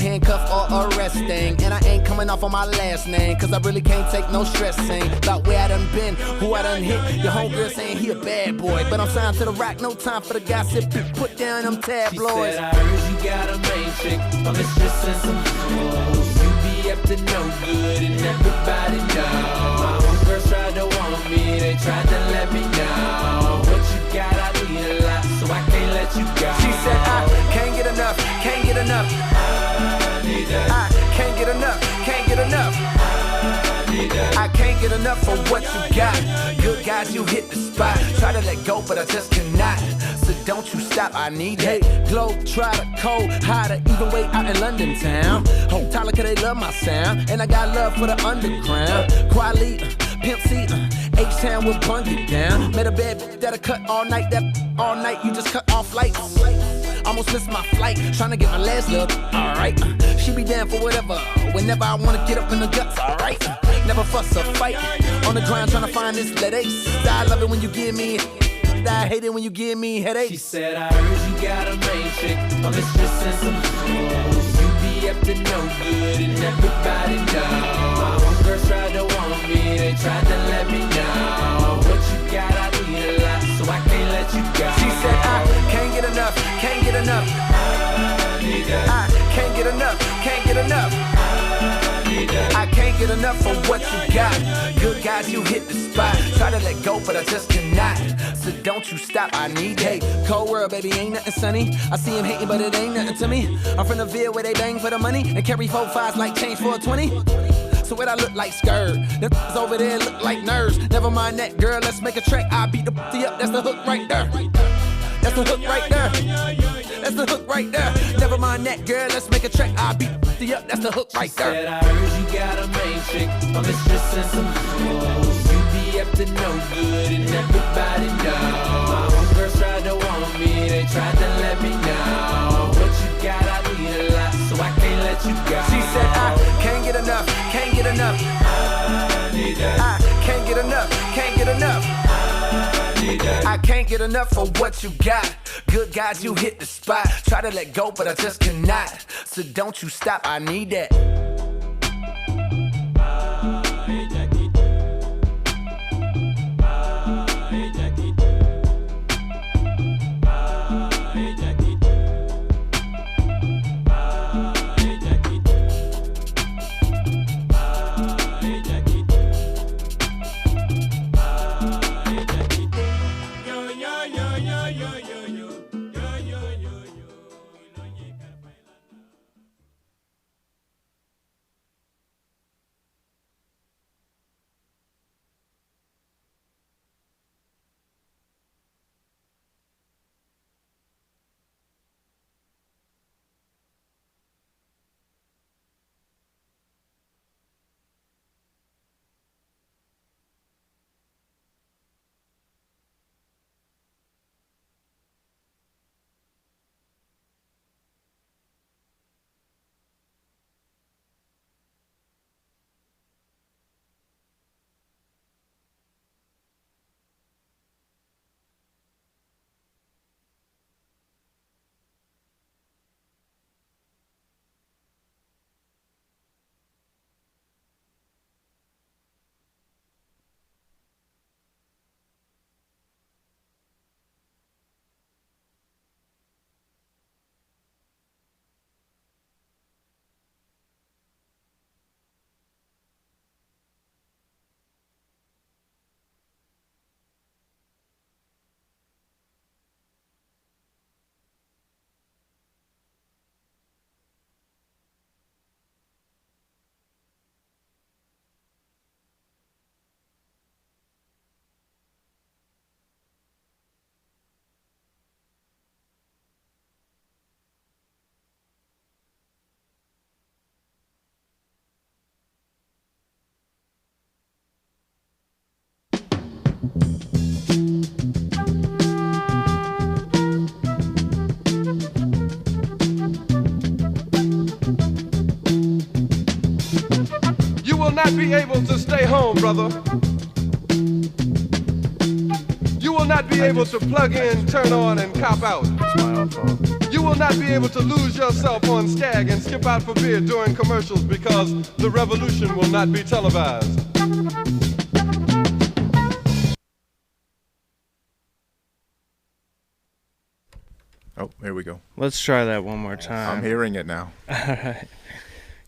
handcuff or arresting. And I ain't coming off on my last name, cause I really can't take no stressing about where I done been, who I done hit. Your homegirl saying he a bad boy, but I'm signed to the rock, no time for the gossip. Put down them tabloids. She said, I heard you got a main chick, a mistress and some hoes. You be up to no good and everybody know. My homegirls tried to want me, they tried to let me know. What you got, I need a lot, so I can't let you go. She said, I can't get enough, can't get enough. I need that. I can't get enough, can't get enough. I can't get enough for what you got. Good guys, you hit the spot. Try to let go, but I just cannot. So don't you stop, I need it. Glow, try to cold, hotter, even way out in London town. Oh, Tyler, cause they love my sound. And I got love for the underground. Quality, Pimp C, H-Town will bung it down. Met a bad bitch that'll cut all night, you just cut off lights. Almost missed my flight, tryna get my last look, alright. She be down for whatever, whenever I wanna get up in the guts, alright. Never fuss or fight, on the grind tryna find this lead ace. I love it when you give me, I hate it when you give me headaches. She said, I heard you got a main chick, a mistress and some hoes. You be up to no good and everybody know. My homegirls tried to want me, they tried to let me know. What you got, I need a lot, so I can't let you go. She said, I can't get enough, can't get enough. I need that. I can't get enough, can't get enough. I need that. I can't get enough for what you got. Good guys, you hit the spot. Try to let go, but I just cannot. So don't you stop, I need it. Hey, cold world, baby, ain't nothing sunny. I see him hating, but it ain't nothing to me. I'm from the Ville where they bang for the money and carry 4-5s like change for a 20. So what I look like skirt, them over there look like nerves. Never mind that, girl, let's make a track. I beat the up, that's the hook right there. That's the hook right there. That's the hook right there. Never mind that, girl, let's make a track. I beat the up, that's the hook right there. She said, I heard you got a main chick, a mistress and some hoes. You be up to no good and everybody know. My homegirls tried to want me, they tried to let me know. What you got, I need a lot, so I can't let you go. She said, I can't get enough, can't get enough. I need that. I can't get enough, can't get enough. I can't get enough for what you got. Good guys, you hit the spot. Try to let go, but I just cannot. So don't you stop, I need that. You will not be able to stay home, brother. You will not be able to plug in, turn on, and cop out. It's my own fault. You will not be able to lose yourself on Skag and skip out for beer during commercials because the revolution will not be televised. Oh, there we go. Let's try that one more time. I'm hearing it now. Alright.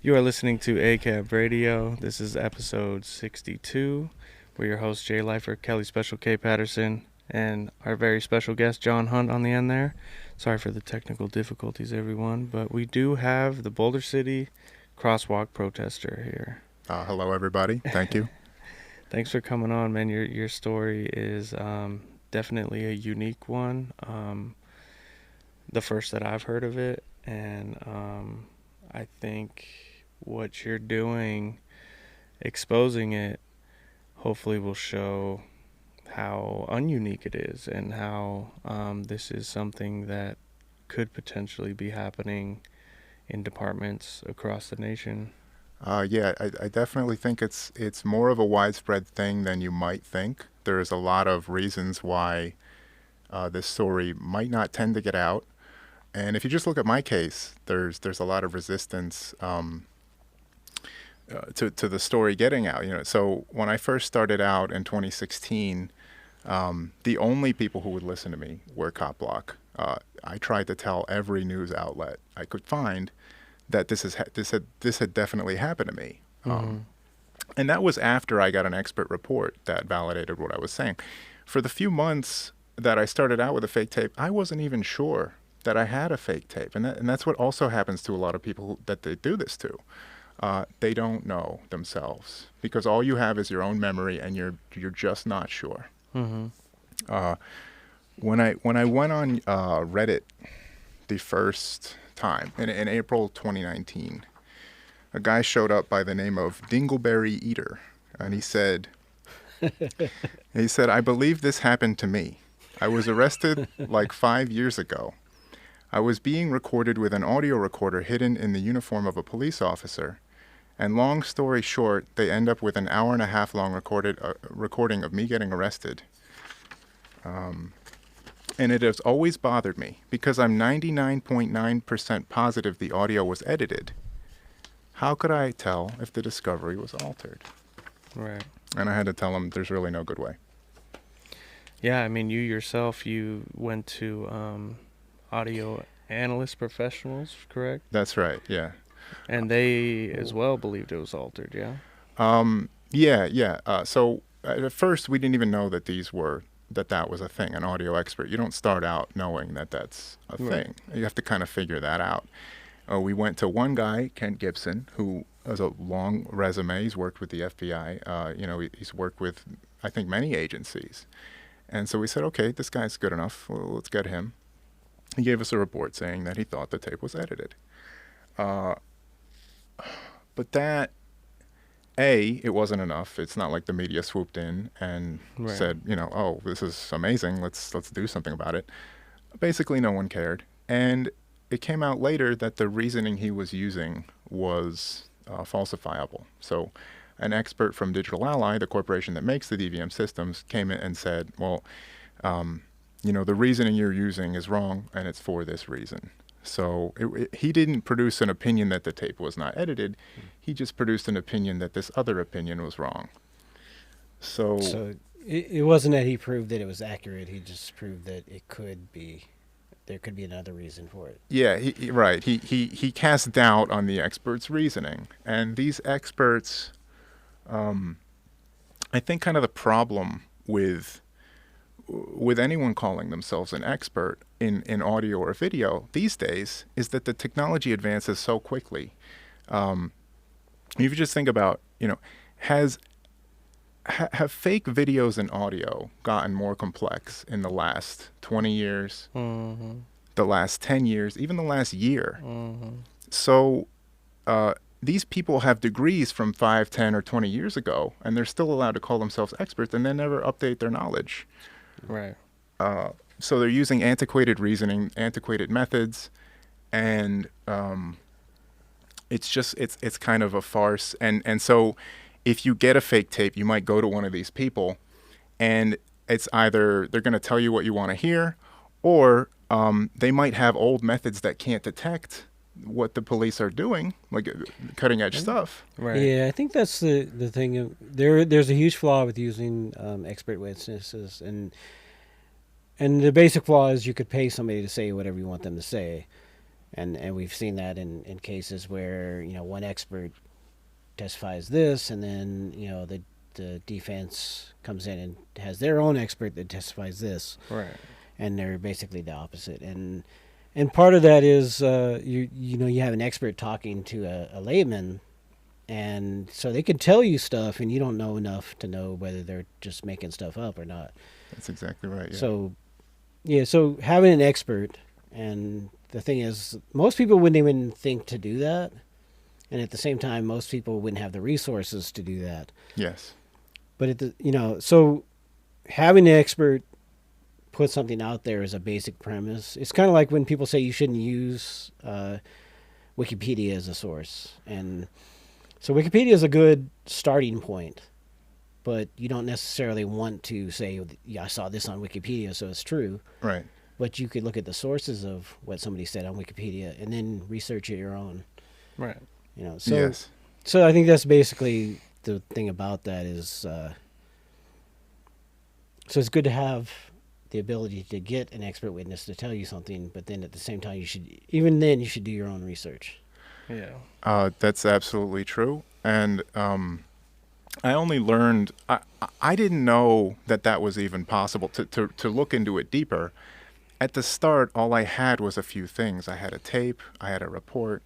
You are listening to ACAB Radio. This is episode 62. We're your hosts, Jay Leifer, Kelly Special K. Patterson, and our very special guest, John Hunt, on the end there. Sorry for the technical difficulties, everyone, but we do have the Boulder City crosswalk protester here. Hello, everybody. Thank you. Thanks for coming on, man. Your story is definitely a unique one. The first that I've heard of it, and I think what you're doing, exposing it, hopefully will show how ununique it is and how this is something that could potentially be happening in departments across the nation. Yeah, I definitely think it's more of a widespread thing than you might think. There's a lot of reasons why this story might not tend to get out. And if you just look at my case, there's a lot of resistance to the story getting out. So when I first started out in 2016, the only people who would listen to me were Cop Block. I tried to tell every news outlet I could find that this had definitely happened to me. And that was after I got an expert report that validated what I was saying. For the few months that I started out with a fake tape, I wasn't even sure that I had a fake tape. And that's what also happens to a lot of people that they do this to. They don't know themselves because all you have is your own memory and you're just not sure. When I went on Reddit the first time in April 2019, a guy showed up by the name of Dingleberry Eater, and he said, I believe this happened to me. I was arrested like 5 years ago. I was being recorded with an audio recorder hidden in the uniform of a police officer. And long story short, they end up with an hour-and-a-half long recording of me getting arrested. And it has always bothered me because I'm 99.9% positive the audio was edited. How could I tell if the discovery was altered? Right. And I had to tell him there's really no good way. Yeah, I mean, you went to audio analyst professionals, correct? That's right, yeah. And they as well believed it was altered, yeah? Yeah. So at first we didn't even know that that was a thing, an audio expert. You don't start out knowing that that's a thing. You have to kind of figure that out. We went to one guy, Kent Gibson, who has a long resume. He's worked with the FBI. He's worked with, I think, many agencies. And so we said, okay, this guy's good enough. Well, let's get him. He gave us a report saying that he thought the tape was edited. But that, it wasn't enough. It's not like the media swooped in and said, oh, this is amazing. Let's do something about it. Basically, no one cared. And it came out later that the reasoning he was using was falsifiable. So an expert from Digital Ally, the corporation that makes the DVM systems, came in and said, well, the reasoning you're using is wrong, and it's for this reason. So he didn't produce an opinion that the tape was not edited. He just produced an opinion that this other opinion was wrong. So it wasn't that he proved that it was accurate. He just proved that there could be another reason for it. Yeah, right. He cast doubt on the expert's reasoning. And these experts, I think kind of the problem with anyone calling themselves an expert in audio or video these days is that the technology advances so quickly. If you just think about, have fake videos and audio gotten more complex in the last 20 years, the last 10 years, even the last year? So these people have degrees from 5, 10, or 20 years ago, and they're still allowed to call themselves experts, and they never update their knowledge. Right. So they're using antiquated reasoning, antiquated methods, and it's kind of a farce. And so if you get a fake tape, you might go to one of these people, and it's either they're going to tell you what you want to hear, or They might have old methods that can't detect what the police are doing, like cutting edge stuff. Right. Yeah, I think that's the thing. There's a huge flaw with using expert witnesses, and the basic flaw is you could pay somebody to say whatever you want them to say, and we've seen that in cases where one expert testifies this, and then the defense comes in and has their own expert that testifies this, Right. and they're basically the opposite. And part of that is you have an expert talking to a layman, and so they can tell you stuff, and you don't know enough to know whether they're just making stuff up or not. That's exactly right. Yeah. So having an expert, and the thing is, most people wouldn't even think to do that, and at the same time, most people wouldn't have the resources to do that. Yes. But so having an expert put something out there as a basic premise. It's kind of like when people say you shouldn't use Wikipedia as a source. And so Wikipedia is a good starting point, but you don't necessarily want to say, yeah, I saw this on Wikipedia, so it's true. Right. But you could look at the sources of what somebody said on Wikipedia and then research it your own. Right. So, yes. So I think that's basically the thing about that is, so it's good to have the ability to get an expert witness to tell you something, but then at the same time, you should do your own research. Yeah. That's absolutely true. And I only learned, I didn't know that was even possible to look into it deeper. At the start, all I had was a few things. I had a tape, I had a report.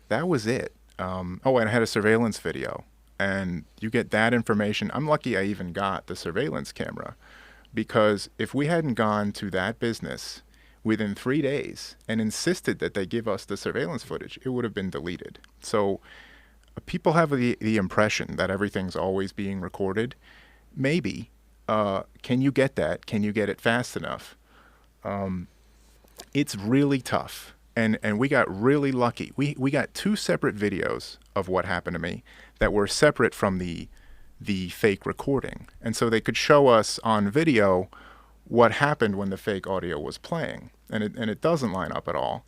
That was it. And I had a surveillance video. And you get that information. I'm lucky I even got the surveillance camera, because if we hadn't gone to that business within 3 days and insisted that they give us the surveillance footage, it would have been deleted. So people have the impression that everything's always being recorded. Maybe. Can you get that? Can you get it fast enough? It's really tough. And we got really lucky. We got 2 separate videos of what happened to me that were separate from the fake recording. And so they could show us on video what happened when the fake audio was playing. And it doesn't line up at all.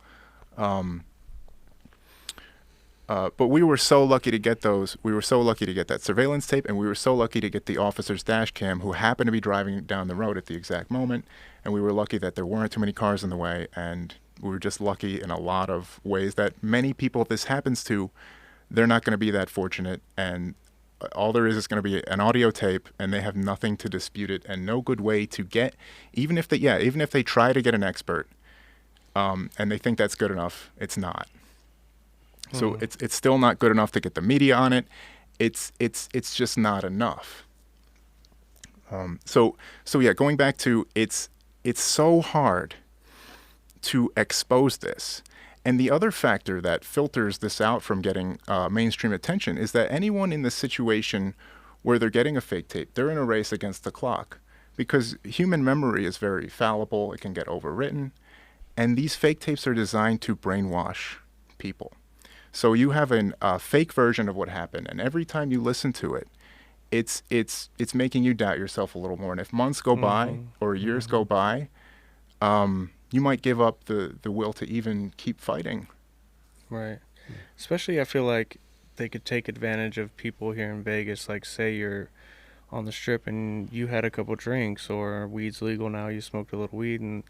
But we were so lucky to get those. We were so lucky to get that surveillance tape, and we were so lucky to get the officer's dash cam, who happened to be driving down the road at the exact moment. And we were lucky that there weren't too many cars in the way, and we were just lucky in a lot of ways that many people this happens to, they're not going to be that fortunate, and all there is going to be an audio tape, and they have nothing to dispute it, and no good way to get, even if they try to get an expert, and they think that's good enough, it's not. So it's still not good enough to get the media on it. It's just not enough. So yeah, going back to it's so hard to expose this. And the other factor that filters this out from getting mainstream attention is that anyone in the situation where they're getting a fake tape, they're in a race against the clock, because human memory is very fallible. It can get overwritten. And these fake tapes are designed to brainwash people. So you have a fake version of what happened, and every time you listen to it, it's making you doubt yourself a little more. And if months go by or years go by, you might give up the will to even keep fighting. Right. Especially, I feel like they could take advantage of people here in Vegas. Like, say you're on the strip and you had a couple drinks, or weed's legal now, you smoked a little weed, and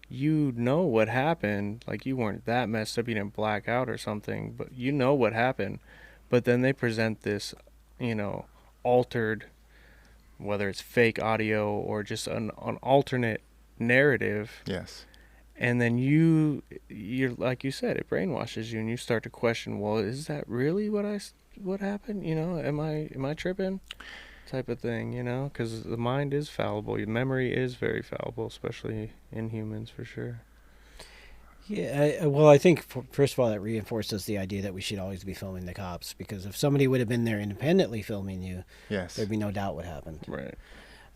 you know what happened. Like, you weren't that messed up, you didn't black out or something, but you know what happened. But then they present this, altered, whether it's fake audio or just an alternate narrative. Yes. And then you're like you said, it brainwashes you, and you start to question, well, is that really what happened? Am I tripping? Type of thing, because the mind is fallible. Your memory is very fallible, especially in humans, for sure. Yeah, well, I think, first of all, that reinforces the idea that we should always be filming the cops, because if somebody would have been there independently filming you, yes, there'd be no doubt what happened. Right.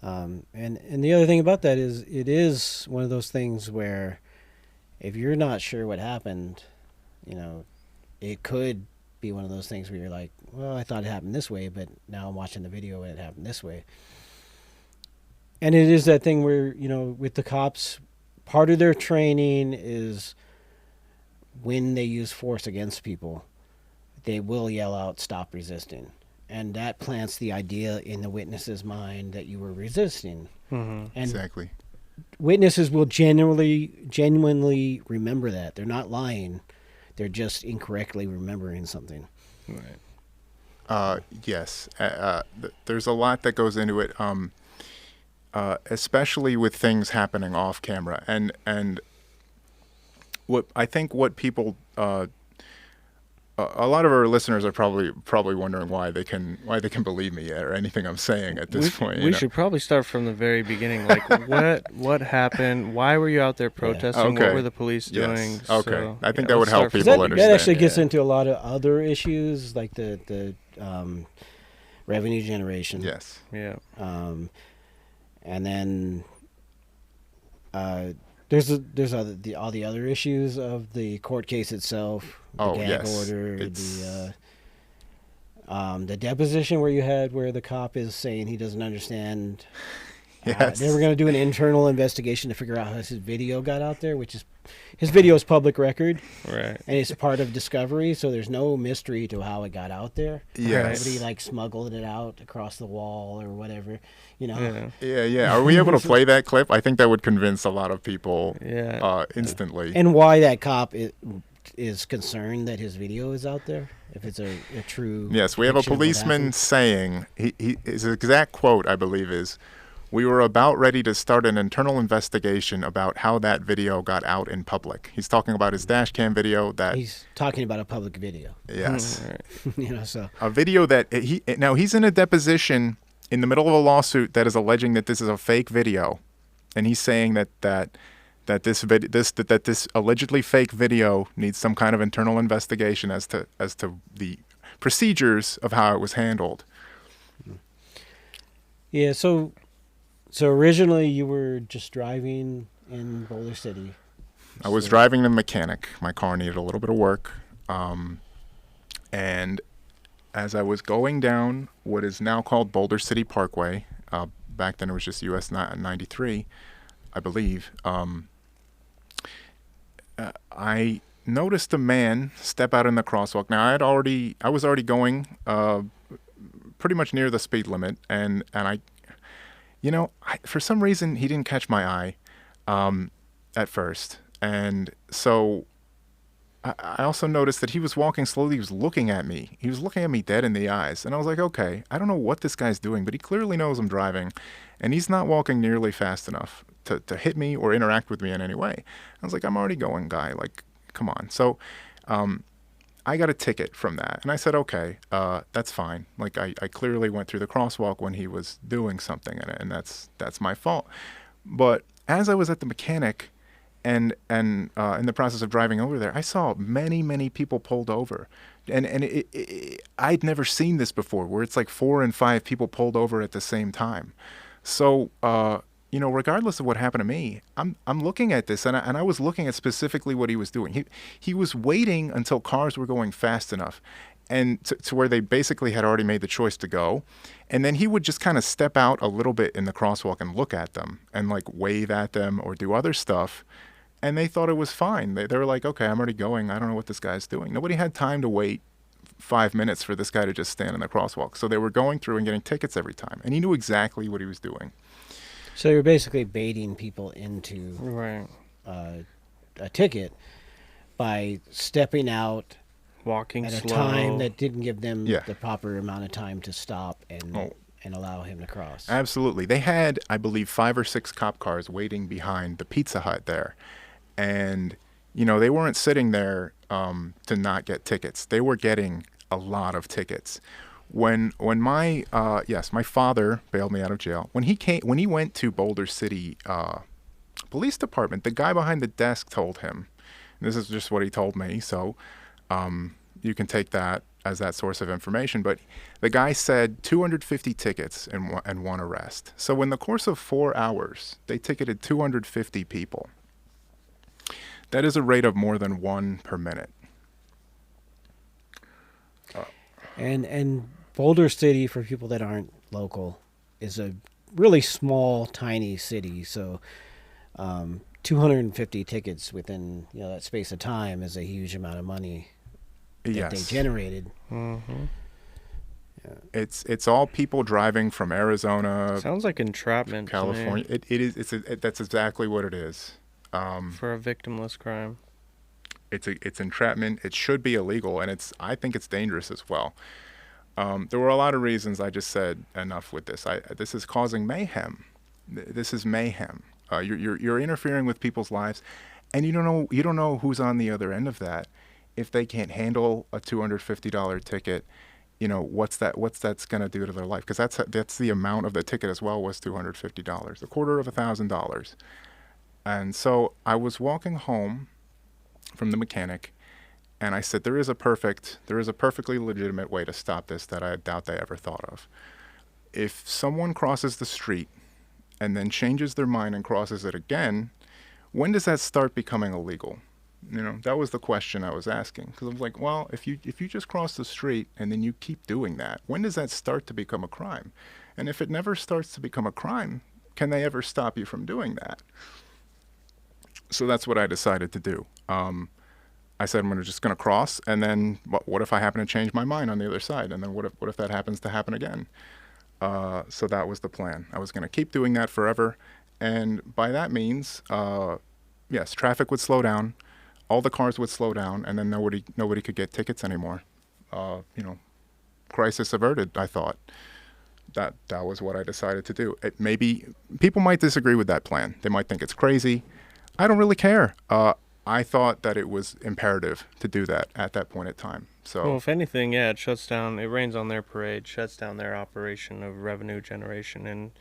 And the other thing about that is, it is one of those things where if you're not sure what happened, it could be one of those things where you're like, well, I thought it happened this way, but now I'm watching the video and it happened this way. And it is that thing where, with the cops, part of their training is when they use force against people, they will yell out, "Stop resisting." And that plants the idea in the witness's mind that you were resisting. And Exactly. witnesses will genuinely remember that. They're not lying. They're just incorrectly remembering something. Right. Yes. There's a lot that goes into it, especially with things happening off camera. And what people, a lot of our listeners are probably wondering why they can believe me or anything I'm saying at this point. We should probably start from the very beginning. Like, what happened? Why were you out there protesting? Okay. What were the police doing? Yes. Okay. So, I think yeah, that would let's help start from people the understand. That actually gets Yeah. into a lot of other issues, like the revenue generation. Yes. Yeah. And then there's all the other issues of the court case itself, the gag order, the deposition where the cop is saying he doesn't understand. Yes. They were going to do an internal investigation to figure out how his video got out there, which is his video is public record, Right. and it's part of discovery, so there's no mystery to how it got out there. Yes. Nobody smuggled it out across the wall or whatever, you know. Yeah. Yeah. Are we able to play that clip? I think that would convince a lot of people Yeah. instantly. And why that cop is concerned that his video is out there, if it's a true. Yes, we have a depiction of what policeman happened. saying, his exact quote, I believe, is, "We were about ready to start an internal investigation about how that video got out in public." He's talking about his dash cam video that, He's talking about a public video, yes, Right. so. a video that now he's in a deposition in the middle of a lawsuit that is alleging that this is a fake video, and he's saying that this allegedly fake video needs some kind of internal investigation as to the procedures of how it was handled. Yeah, so originally you were just driving in Boulder City. I was driving the mechanic. My car needed a little bit of work. And as I was going down what is now called Boulder City Parkway, back then it was just US 93, I believe, I noticed a man step out in the crosswalk. Now, I was already going pretty much near the speed limit, and I for some reason he didn't catch my eye at first, and so I also noticed that he was walking slowly. He was looking at me. He was looking at me dead in the eyes, and I was like, okay, I don't know what this guy's doing, but he clearly knows I'm driving, and he's not walking nearly fast enough to hit me or interact with me in any way. I was like, I'm already going, guy. Like, come on. So I got a ticket from that. And I said, okay, that's fine. Like, I clearly went through the crosswalk when he was doing something, and that's my fault. But as I was at the mechanic and in the process of driving over there, I saw many people pulled over. And I'd never seen this before, where it's like 4 and 5 people pulled over at the same time. So, regardless of what happened to me, I'm looking at this, and I was looking at specifically what he was doing. He was waiting until cars were going fast enough, and to where they basically had already made the choice to go, and then he would just kind of step out a little bit in the crosswalk and look at them and like wave at them or do other stuff, and they thought it was fine. They were like, okay, I'm already going. I don't know what this guy's doing. Nobody had time to wait 5 minutes for this guy to just stand in the crosswalk, so they were going through and getting tickets every time, and he knew exactly what he was doing. So you're basically baiting people into Right. a ticket by stepping out Walking at slow. a time that didn't give them Yeah. the proper amount of time to stop and Oh. allow him to cross. Absolutely. They had, I believe, 5 or 6 cop cars waiting behind the Pizza Hut there. And, they weren't sitting there to not get tickets. They were getting a lot of tickets. When my father bailed me out of jail, when he went to Boulder City Police Department, the guy behind the desk told him, and this is just what he told me, so you can take that as that source of information, but the guy said 250 tickets and one arrest. So in the course of 4 hours, they ticketed 250 people. That is a rate of more than 1 per minute. And Boulder City, for people that aren't local, is a really small, tiny city. So 250 tickets within that space of time is a huge amount of money that Yes. they generated. Mm-hmm. It's all people driving from Arizona, Sounds like entrapment California. to me, It is. That's exactly what it is. for a victimless crime. It's entrapment. It should be illegal, and I think it's dangerous as well. There were a lot of reasons. I just said enough with this. This is causing mayhem. This is mayhem. You're interfering with people's lives, and you don't know who's on the other end of that. If they can't handle a $250 ticket, what's that's going to do to their life? Because that's the amount of the ticket as well, was $250, $250,000. And so I was walking home from the mechanic, and I said, there is a perfectly legitimate way to stop this that I doubt they ever thought of. If someone crosses the street and then changes their mind and crosses it again, when does that start becoming illegal? That was the question I was asking. Because I was like, well, if you just cross the street and then you keep doing that, when does that start to become a crime? And if it never starts to become a crime, can they ever stop you from doing that? So that's what I decided to do. I said, I'm just going to cross, and then what if I happen to change my mind on the other side? And then what if that happens to happen again? So that was the plan. I was going to keep doing that forever. And by that means, yes, traffic would slow down. All the cars would slow down, and then nobody could get tickets anymore. Crisis averted, I thought. That was what I decided to do. Maybe people might disagree with that plan. They might think it's crazy. I don't really care. I thought that it was imperative to do that at that point in time. So, Well, if anything, yeah, it rains on their parade, shuts down their operation of revenue generation and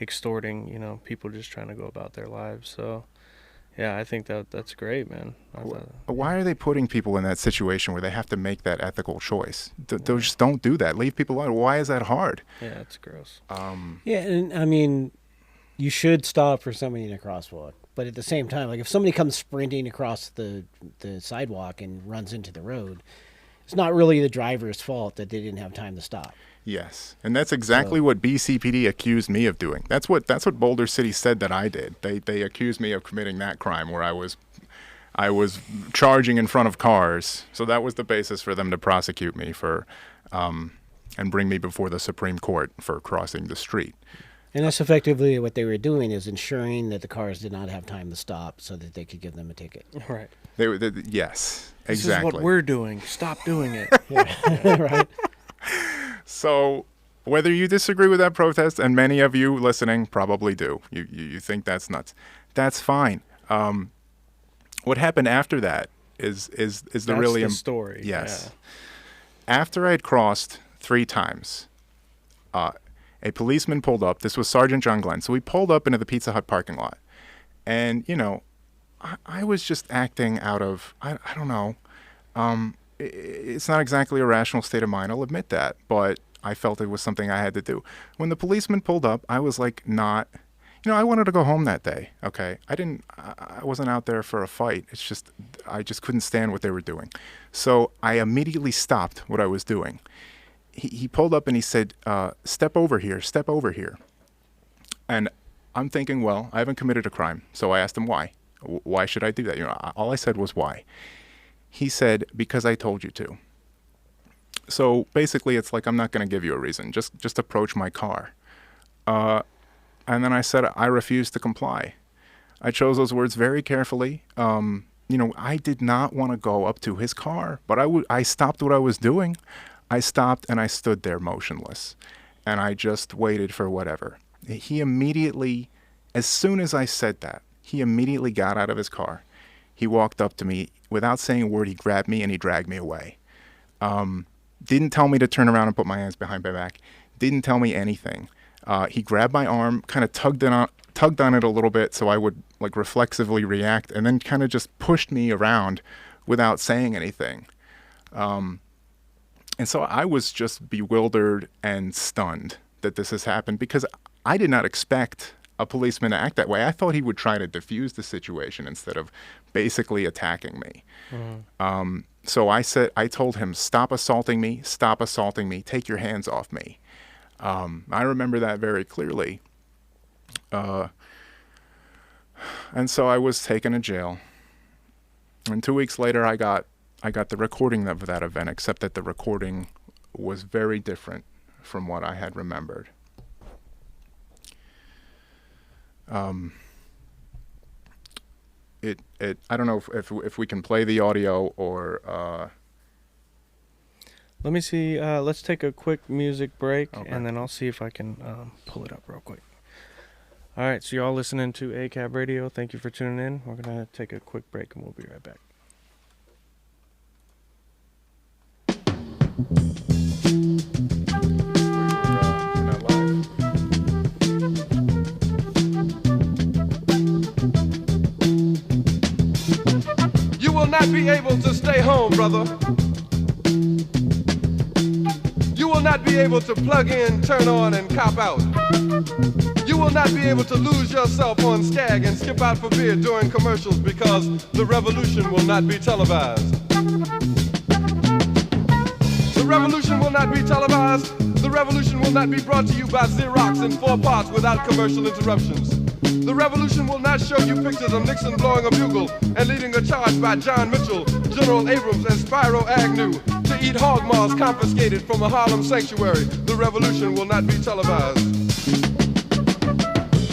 extorting, people just trying to go about their lives. So, yeah, I think that's great, man. why are they putting people in that situation where they have to make that ethical choice? Just don't do that. Leave people alone. Why is that hard? Yeah, it's gross. Yeah, and I mean, you should stop for somebody in a crosswalk. But at the same time, like if somebody comes sprinting across the sidewalk and runs into the road, it's not really the driver's fault that they didn't have time to stop. Yes, and that's exactly what BCPD accused me of doing. That's what Boulder City said that I did. They accused me of committing that crime where I was charging in front of cars. So that was the basis for them to prosecute me for and bring me before the Supreme Court for crossing the street. And that's effectively what they were doing, is ensuring that the cars did not have time to stop so that they could give them a ticket. Right. Yes, exactly. This is what we're doing. Stop doing it. Right? So whether you disagree with that protest, and many of you listening probably do, you think that's nuts, that's fine. What happened after that is the really the story. Yes. Yeah. After I had crossed 3 times, a policeman pulled up. This was Sergeant John Glenn. So we pulled up into the Pizza Hut parking lot. And, I was just acting out of, I don't know. It's not exactly a rational state of mind, I'll admit that. But I felt it was something I had to do. When the policeman pulled up, I was like I wanted to go home that day, okay? I wasn't out there for a fight. It's just, I just couldn't stand what they were doing. So I immediately stopped what I was doing. He pulled up and he said, step over here. And I'm thinking, well, I haven't committed a crime. So I asked him why. Why should I do that? All I said was why. He said, because I told you to. So basically it's like, I'm not going to give you a reason. Just approach my car. And then I said, I refuse to comply. I chose those words very carefully. I did not want to go up to his car, but I stopped what I was doing. I stopped and I stood there motionless, and I just waited for whatever. He immediately, as soon as I said that, he immediately got out of his car. He walked up to me. Without saying a word, he grabbed me and he dragged me away. Didn't tell me to turn around and put my hands behind my back. Didn't tell me anything. He grabbed my arm, kind of tugged on it a little bit so I would reflexively react, and then kind of just pushed me around without saying anything. And so I was just bewildered and stunned that this has happened, because I did not expect a policeman to act that way. I thought he would try to diffuse the situation instead of basically attacking me. Mm-hmm. So I told him, stop assaulting me, take your hands off me. I remember that very clearly. And so I was taken to jail. And 2 weeks later, I got the recording of that event, except that the recording was very different from what I had remembered. I don't know if we can play the audio or. Let me see. Let's take a quick music break, Okay. and then I'll see if I can pull it up real quick. All right, so y'all listening to ACAB Radio. Thank you for tuning in. We're going to take a quick break, and we'll be right back. You will not be able to stay home, brother. You will not be able to plug in, turn on, and cop out. You will not be able to lose yourself on Skag and skip out for beer during commercials because the revolution will not be televised. The revolution will not be televised. The revolution will not be brought to you by Xerox in 4 parts without commercial interruptions. The revolution will not show you pictures of Nixon blowing a bugle and leading a charge by John Mitchell, General Abrams, and Spyro Agnew to eat hog maws confiscated from a Harlem sanctuary. The revolution will not be televised.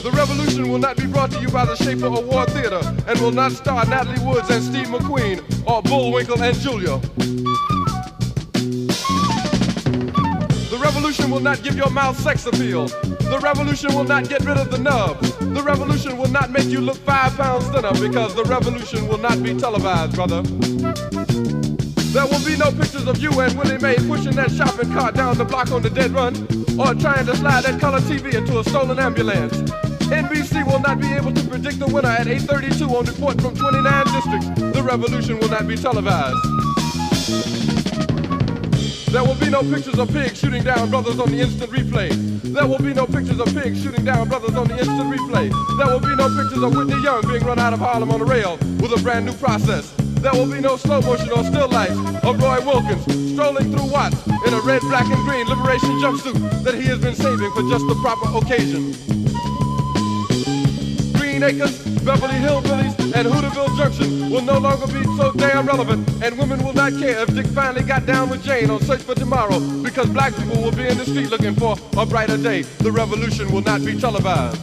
The revolution will not be brought to you by the Schaefer Award Theater and will not star Natalie Woods and Steve McQueen or Bullwinkle and Julia. The revolution will not give your mouth sex appeal. The revolution will not get rid of the nubs. The revolution will not make you look 5 pounds thinner because the revolution will not be televised, brother. There will be no pictures of you and Willie Mae pushing that shopping cart down the block on the dead run or trying to slide that color TV into a stolen ambulance. NBC will not be able to predict the winner at 8:32 on Report from 29 districts. The revolution will not be televised. There will be no pictures of pigs shooting down brothers on the instant replay. There will be no pictures of pigs shooting down brothers on the instant replay. There will be no pictures of Whitney Young being run out of Harlem on a rail with a brand new process. There will be no slow motion or still life of Roy Wilkins strolling through Watts in a red, black, and green liberation jumpsuit that he has been saving for just the proper occasion. Green Acres, Beverly Hillbillies, and Hooterville Junction will no longer be so damn relevant, and women will not care if Dick finally got down with Jane on Search for Tomorrow, because black people will be in the street looking for a brighter day. The revolution will not be televised.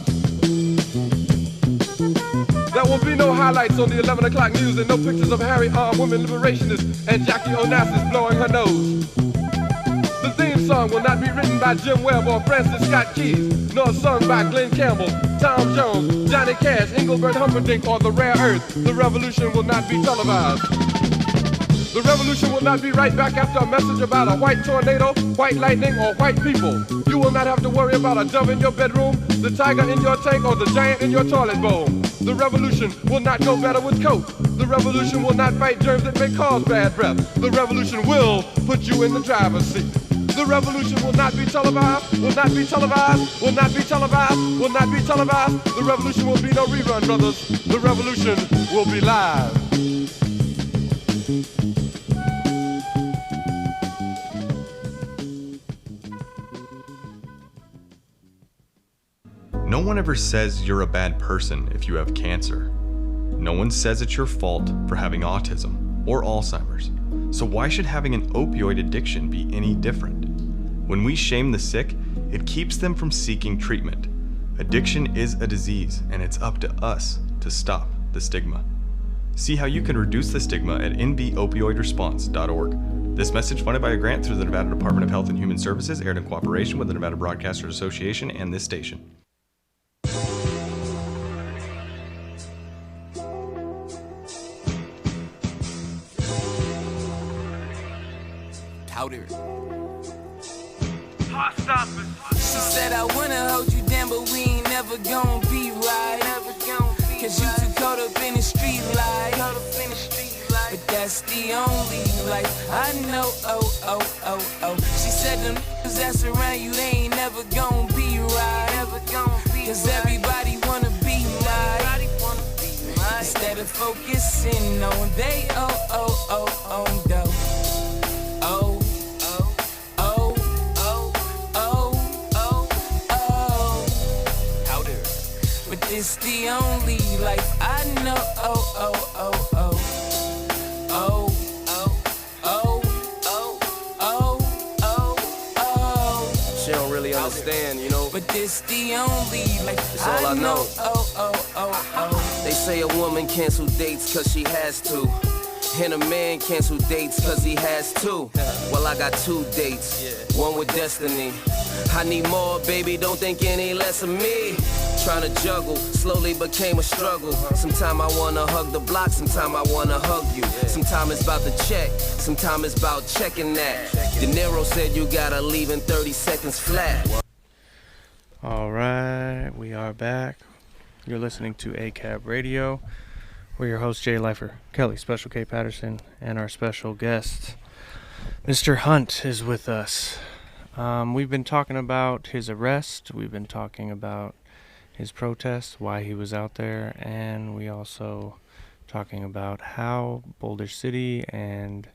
There will be no highlights on the 11 o'clock news and no pictures of Harry armed women liberationists and Jackie Onassis blowing her nose. The theme song will not be written by Jim Webb or Francis Scott Keys, nor sung by Glenn Campbell, Tom Jones, Johnny Cash, Engelbert Humperdinck, or The Rare Earth. The revolution will not be televised. The revolution will not be right back after a message about a white tornado, white lightning, or white people. You will not have to worry about a dove in your bedroom, the tiger in your tank, or the giant in your toilet bowl. The revolution will not go better with Coke. The revolution will not fight germs that may cause bad breath. The revolution will put you in the driver's seat. The revolution will not be televised, will not be televised, will not be televised, will not be televised. The revolution will be no rerun, brothers. The revolution will be live. No one ever says you're a bad person if you have cancer. No one says it's your fault for having autism or Alzheimer's. So why should having an opioid addiction be any different? When we shame the sick, it keeps them from seeking treatment. Addiction is a disease, and it's up to us to stop the stigma. See how you can reduce the stigma at nbopioidresponse.org. This message funded by a grant through the Nevada Department of Health and Human Services, aired in cooperation with the Nevada Broadcasters Association and this station. Powder. She said I wanna hold you down, but we ain't never gonna be right. Cause you too caught up in the street life. But that's the only life I know. She said them niggas that's around you, they ain't never gonna be right. Cause everybody wanna be nice. Instead of focusing on they though. But this this the only life I know. Oh, oh, oh, oh. Oh, oh, oh, oh, oh, oh, oh. She don't really understand, you know. But this the only life It's all I know. Oh, oh, oh, oh. They say a woman cancel dates cause she has to. And a man cancel dates cause he has to. Well, I got 2 dates, one with destiny. I need more, baby, don't think any less of me. Trying to juggle, slowly became a struggle. Sometime I wanna hug the block, sometime I wanna hug you. Sometime it's about the check, sometime it's about checking that. De Niro said you gotta leave in 30 seconds flat. All right, we are back. You're listening to ACAB Radio. We're your host, Jay Leifer, Kelly, Special K Patterson, and our special guest, Mr. Hunt, is with us. We've been talking about his arrest. We've been talking about his protest, why he was out there, and we also talking about how Boulder City and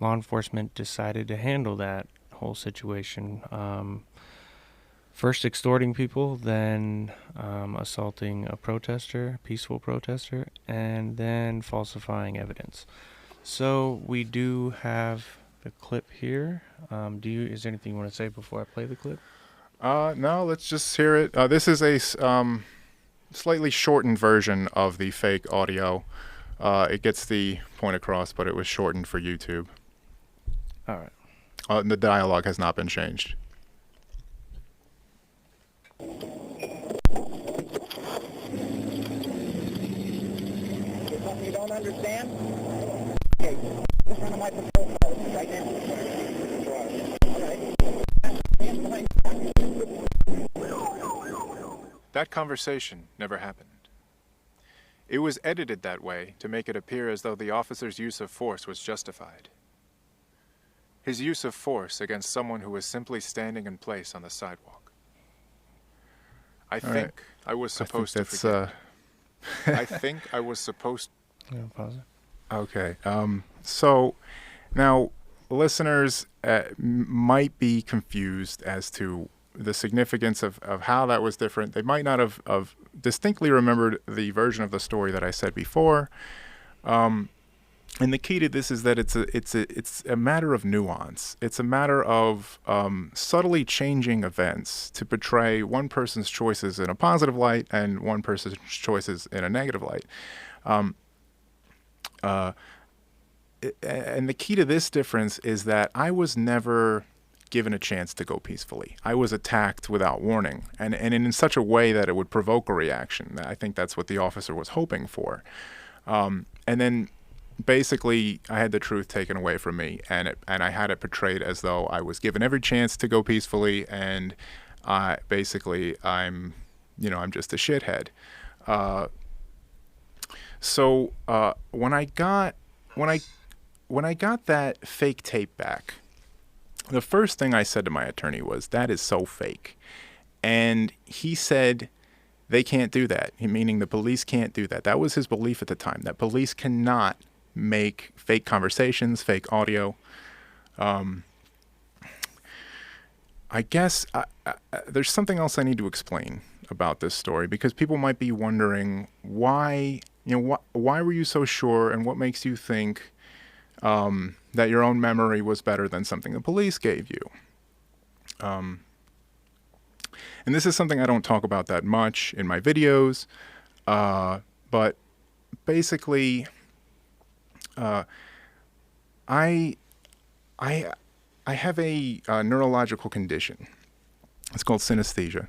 law enforcement decided to handle that whole situation. First extorting people, then assaulting a protester, peaceful protester, and then falsifying evidence. So we do have the clip here. Is there anything you want to say before I play the clip? No, let's just hear it. This is a slightly shortened version of the fake audio. It gets the point across, but it was shortened for YouTube. All right. And the dialogue has not been changed. You don't understand? Okay, just run my patrol car right now. All right. That conversation never happened. It was edited that way to make it appear as though the officer's use of force was justified. His use of force against someone who was simply standing in place on the sidewalk. I think I was supposed to forget. I think I was supposed. Yeah, pause it. Okay. So now listeners might be confused as to the significance of how that was different. They might not have distinctly remembered the version of the story that I said before. And the key to this is that it's a matter of nuance. It's a matter of subtly changing events to portray one person's choices in a positive light and one person's choices in a negative light. And the key to this difference is that I was never given a chance to go peacefully. I was attacked without warning, and in such a way that it would provoke a reaction. I think that's what the officer was hoping for. And then basically I had the truth taken away from me, and I had it portrayed as though I was given every chance to go peacefully, and I'm just a shithead. So when I got that fake tape back, the first thing I said to my attorney was, "That is so fake," and he said, "They can't do that," meaning the police can't do that. That was his belief at the time, that police cannot make fake conversations, fake audio. I guess there's something else I need to explain about this story, because people might be wondering why were you so sure, and what makes you think that your own memory was better than something the police gave you. And this is something I don't talk about that much in my videos, but basically, I have a neurological condition. It's called synesthesia,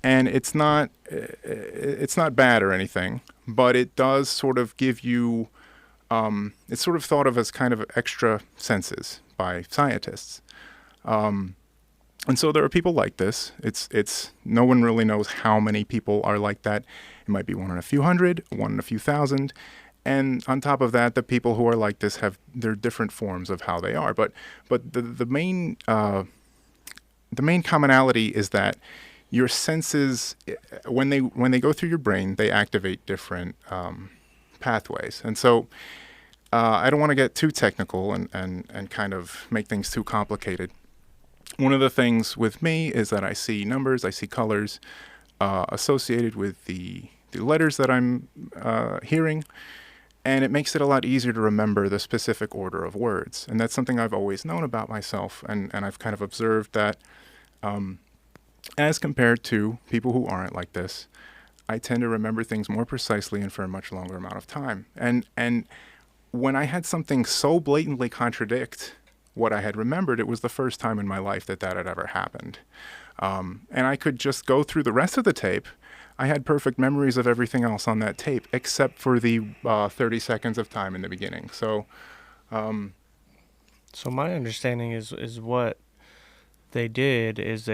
and it's not bad or anything, but it does sort of give you. It's sort of thought of as kind of extra senses by scientists. And so there are people like this. It's no one really knows how many people are like that. It might be 1 in a few hundred, 1 in a few thousand. And on top of that, the people who are like this have their different forms of how they are. But the main commonality is that your senses, when they go through your brain, they activate different pathways. And so I don't want to get too technical and kind of make things too complicated. One of the things with me is that I see numbers, I see colors associated with the letters that I'm hearing, and it makes it a lot easier to remember the specific order of words. And that's something I've always known about myself, and I've kind of observed that as compared to people who aren't like this, I tend to remember things more precisely and for a much longer amount of time. And when I had something so blatantly contradict what I had remembered, it was the first time in my life that had ever happened. And I could just go through the rest of the tape. I had perfect memories of everything else on that tape, except for the 30 seconds of time in the beginning. So my understanding is what they did is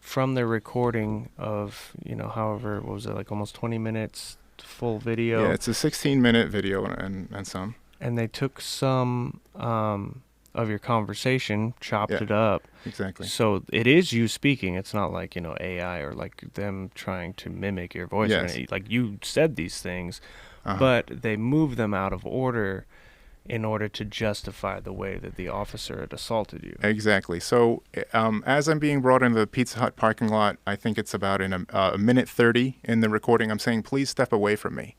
from their recording of, however, what was it, like almost 20 minutes full video? Yeah, it's a 16-minute video and some. And they took some of your conversation, chopped it up. Exactly. So it is you speaking. It's not like, AI or like them trying to mimic your voice. Yes. Like you said these things, but they moved them out of order in order to justify the way that the officer had assaulted you. Exactly. So as I'm being brought into the Pizza Hut parking lot, I think it's about in a minute 30 in the recording, I'm saying, please step away from me.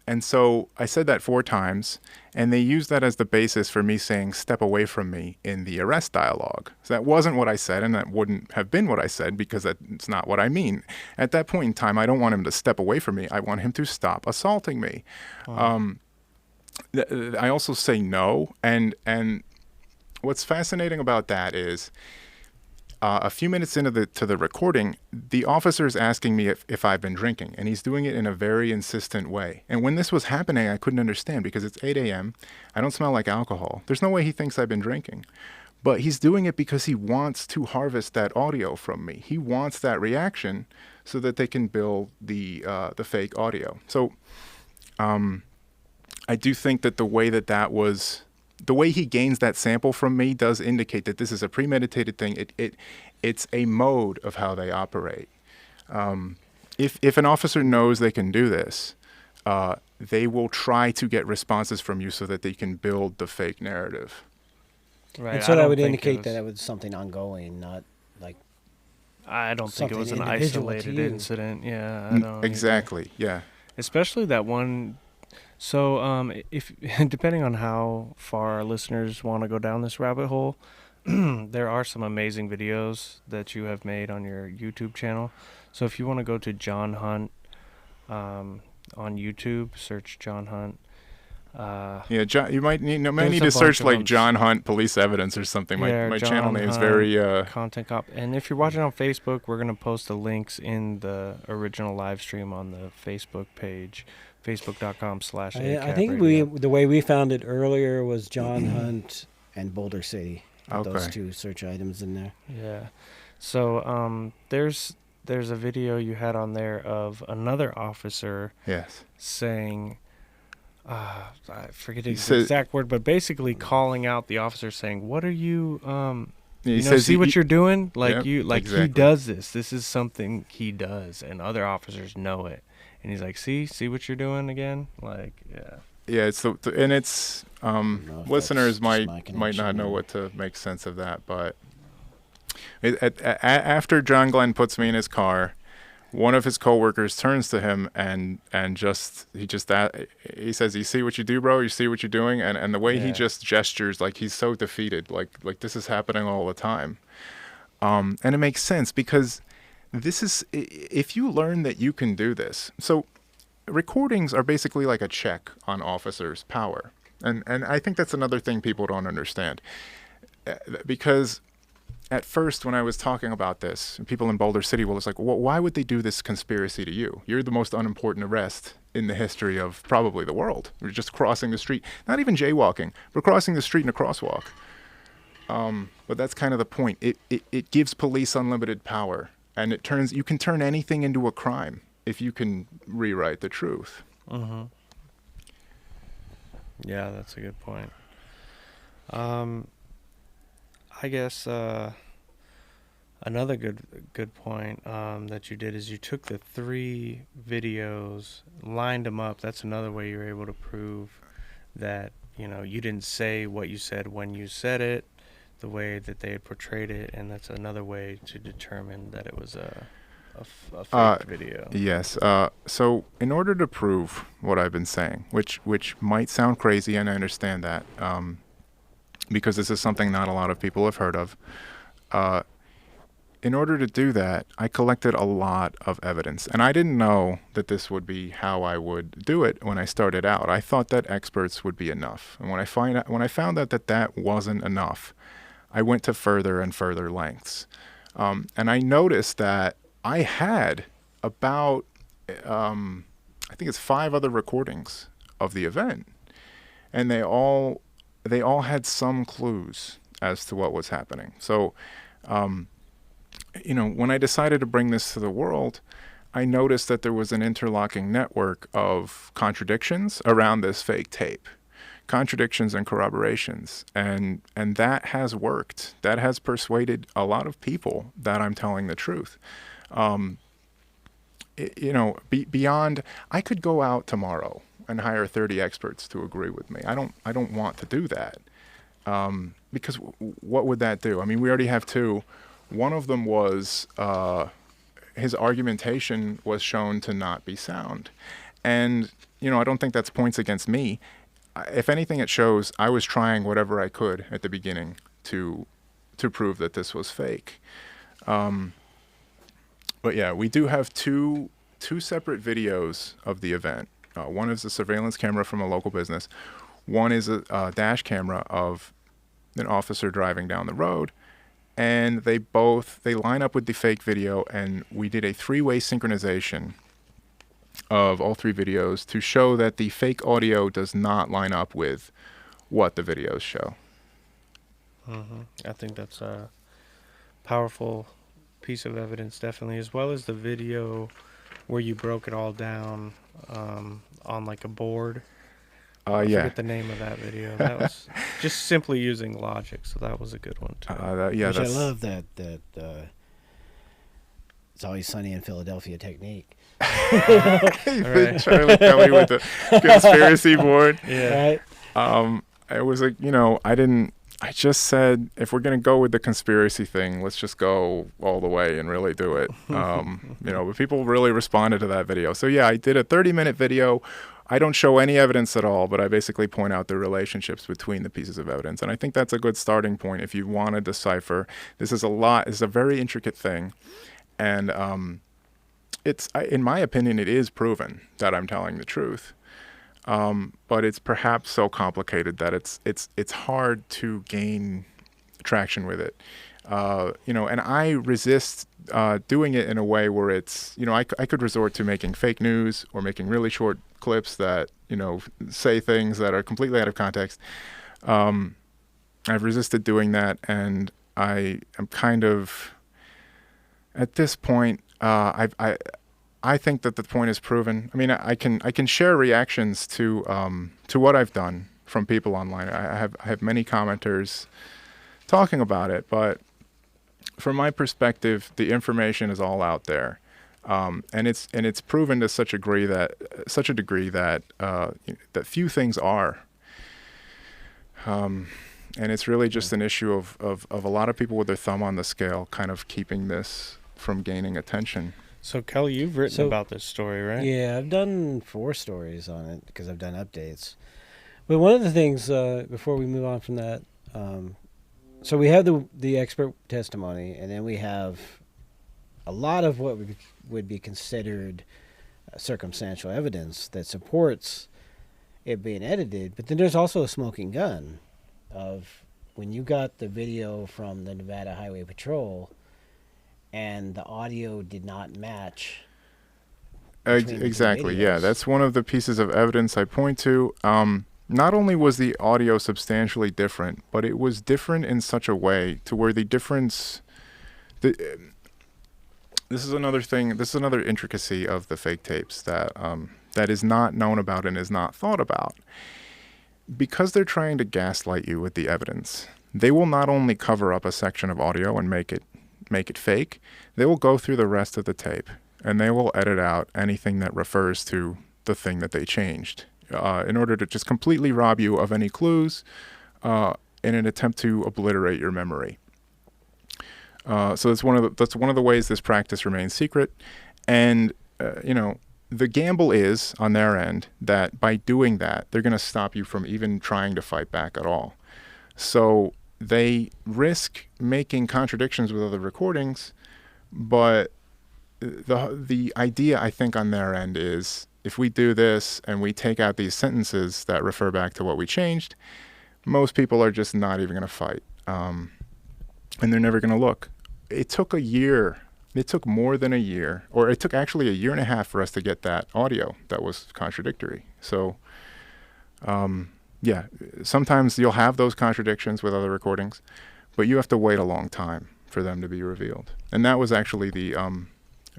And so I said that 4 times, and they used that as the basis for me saying, step away from me in the arrest dialogue. So that wasn't what I said, and that wouldn't have been what I said because that's not what I mean. At that point in time, I don't want him to step away from me. I want him to stop assaulting me. Wow. I also say no, and what's fascinating about that is a few minutes into the recording, the officer is asking me if I've been drinking, and he's doing it in a very insistent way. And when this was happening, I couldn't understand because it's 8 a.m. I don't smell like alcohol. There's no way he thinks I've been drinking. But he's doing it because he wants to harvest that audio from me. He wants that reaction so that they can build the fake audio. So I do think that the way he gains that sample from me does indicate that this is a premeditated thing. It's a mode of how they operate. If an officer knows they can do this, they will try to get responses from you so that they can build the fake narrative. Right. And so that would indicate that it was something ongoing, not like. I don't think it was an isolated incident. Yeah, I don't. Exactly. Either. Yeah. Especially that one. So, if depending on how far our listeners want to go down this rabbit hole, there are some amazing videos that you have made on your YouTube channel. So, if you want to go to John Hunt on YouTube, search John Hunt. John, you might need to search like John Hunt Police Evidence or something. My channel name is very Content Cop. And if you're watching on Facebook, we're gonna post the links in the original live stream on the Facebook page. Facebook.com/ACAB. I think the way we found it earlier was John Hunt and Boulder City. Those 2 search items in there. Yeah. So there's a video you had on there of another officer. Yes. Saying, I forget the exact word, but basically calling out the officer, saying, "What are you? See what you're doing? Like exactly. He does this. This is something he does, and other officers know it." And he's like, see what you're doing again? Like, yeah. Yeah, it's listeners might not know what to make sense of that, but after John Glenn puts me in his car, one of his coworkers turns to him and he says, "You see what you do, bro? You see what you're doing?" And the way he just gestures, like he's so defeated, like this is happening all the time. And it makes sense because this is, if you learn that you can do this. So recordings are basically like a check on officers' power. And I think that's another thing people don't understand. Because at first when I was talking about this, people in Boulder City were like, well, why would they do this conspiracy to you? You're the most unimportant arrest in the history of probably the world. We're just crossing the street, not even jaywalking. We're crossing the street in a crosswalk. But that's kind of the point. It gives police unlimited power. And you can turn anything into a crime if you can rewrite the truth. Mm-hmm. Yeah, that's a good point. I guess another good point that you did is you took the 3 videos, lined them up. That's another way you're able to prove that you didn't say what you said when you said it, the way that they had portrayed it, and that's another way to determine that it was a fake video? Yes. So in order to prove what I've been saying, which might sound crazy, and I understand that, because this is something not a lot of people have heard of. In order to do that, I collected a lot of evidence, and I didn't know that this would be how I would do it when I started out. I thought that experts would be enough, and when I found out that that wasn't enough, I went to further and further lengths, and I noticed that I had about, I think it's 5 other recordings of the event, and they all had some clues as to what was happening. So, when I decided to bring this to the world, I noticed that there was an interlocking network of contradictions around this fake tape, contradictions and corroborations, and that has worked. That has persuaded a lot of people that I'm telling the truth. Beyond, I could go out tomorrow and hire 30 experts to agree with me. I don't want to do that, because what would that do? I mean, we already have 2. One of them was his argumentation was shown to not be sound, and I don't think that's points against me. If anything, it shows I was trying whatever I could at the beginning to prove that this was fake. But yeah, we do have two separate videos of the event. One is a surveillance camera from a local business. One is a dash camera of an officer driving down the road. And they line up with the fake video, and we did a 3-way synchronization of all 3 videos to show that the fake audio does not line up with what the videos show. Mm-hmm. I think that's a powerful piece of evidence, definitely, as well as the video where you broke it all down on like a board. I forget the name of that video. That was just simply using logic, so that was a good one too. Which I love that It's Always Sunny in Philadelphia technique. Right. Charlie coming with the conspiracy board. Yeah. Right. It was like, I just said, if we're going to go with the conspiracy thing, let's just go all the way and really do it. But people really responded to that video. So yeah, I did a 30-minute video. I don't show any evidence at all, but I basically point out the relationships between the pieces of evidence. And I think that's a good starting point if you want to decipher. This is a very intricate thing. And in my opinion, it is proven that I'm telling the truth. But it's perhaps so complicated that it's hard to gain traction with it. And I resist doing it in a way where it's, I could resort to making fake news or making really short clips that, say things that are completely out of context. I've resisted doing that, and I am kind of, at this point, I think that the point is proven. I mean, I can share reactions to what I've done from people online. I have many commenters talking about it, but from my perspective, the information is all out there, and it's proven to such a degree that that few things are. And it's really just an issue of a lot of people with their thumb on the scale, kind of keeping this from gaining attention. So, Kelly, you've written about this story, right? Yeah, I've done 4 stories on it because I've done updates. But one of the things, before we move on from that, so we have the expert testimony, and then we have a lot of what would be considered circumstantial evidence that supports it being edited. But then there's also a smoking gun of when you got the video from the Nevada Highway Patrol and the audio did not match. Exactly, yeah. That's one of the pieces of evidence I point to. Not only was the audio substantially different, but it was different in such a way to where the difference... this is another thing, this is another intricacy of the fake tapes that is not known about and is not thought about. Because they're trying to gaslight you with the evidence, they will not only cover up a section of audio and make it fake, they will go through the rest of the tape and they will edit out anything that refers to the thing that they changed in order to just completely rob you of any clues in an attempt to obliterate your memory. So that's one of the ways this practice remains secret. And the gamble is on their end that by doing that, they're going to stop you from even trying to fight back at all. So they risk making contradictions with other recordings, but the idea, I think, on their end is if we do this and we take out these sentences that refer back to what we changed, most people are just not even going to fight. And they're never going to look. It took a year. It took more than a year, or it took actually a year and a half for us to get that audio that was contradictory. So, yeah, sometimes you'll have those contradictions with other recordings, but you have to wait a long time for them to be revealed. And that was actually the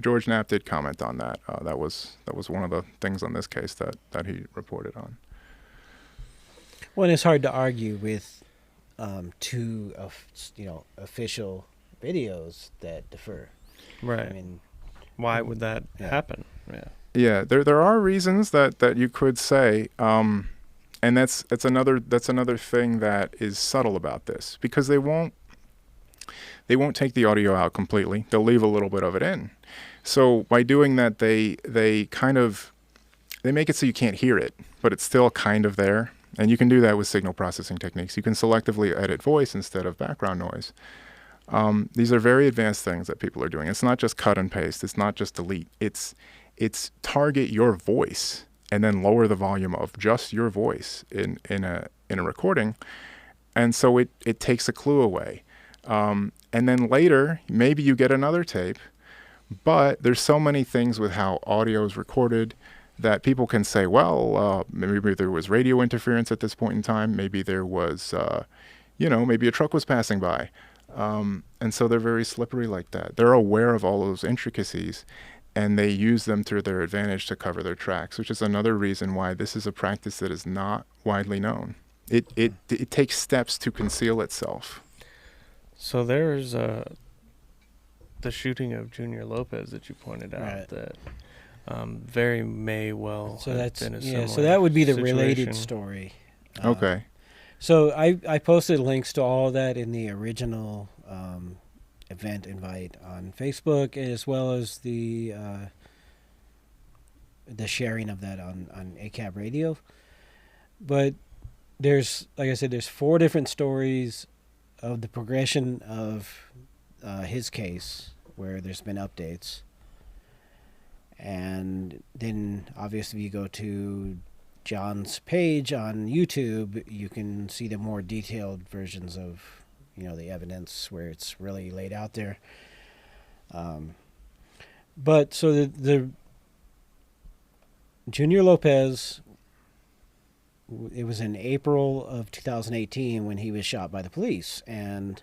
George Knapp did comment on that. That was one of the things on this case that he reported on. Well, and it's hard to argue with two official videos that differ. Right. I mean, why would that happen? Yeah. Yeah, there are reasons that you could say, and that's another thing that is subtle about this, because they won't take the audio out completely. They'll leave a little bit of it in. So by doing that, they make it so you can't hear it, but it's still kind of there. And you can do that with signal processing techniques. You can selectively edit voice instead of background noise. These are very advanced things that people are doing. It's not just cut and paste. It's not just delete. It's target your voice and then lower the volume of just your voice in a recording, and so it takes a clue away. And then later, maybe you get another tape, but there's so many things with how audio is recorded that people can say, well, maybe there was radio interference at this point in time. Maybe there was, maybe a truck was passing by. And so they're very slippery like that. They're aware of all those intricacies, and they use them to their advantage to cover their tracks, which is another reason why this is a practice that is not widely known. It takes steps to conceal itself. So there's the shooting of Junior Lopez that you pointed out, right, that very may well have been a similar so that would be the situation. Related story. Okay. So I posted links to all of that in the original event invite on Facebook, as well as the sharing of that on ACAB radio. But there's, like I said, there's 4 different stories of the progression of his case where there's been updates. And then obviously if you go to John's page on YouTube, you can see the more detailed versions of, the evidence where it's really laid out there. But so the Junior Lopez, it was in April of 2018 when he was shot by the police, and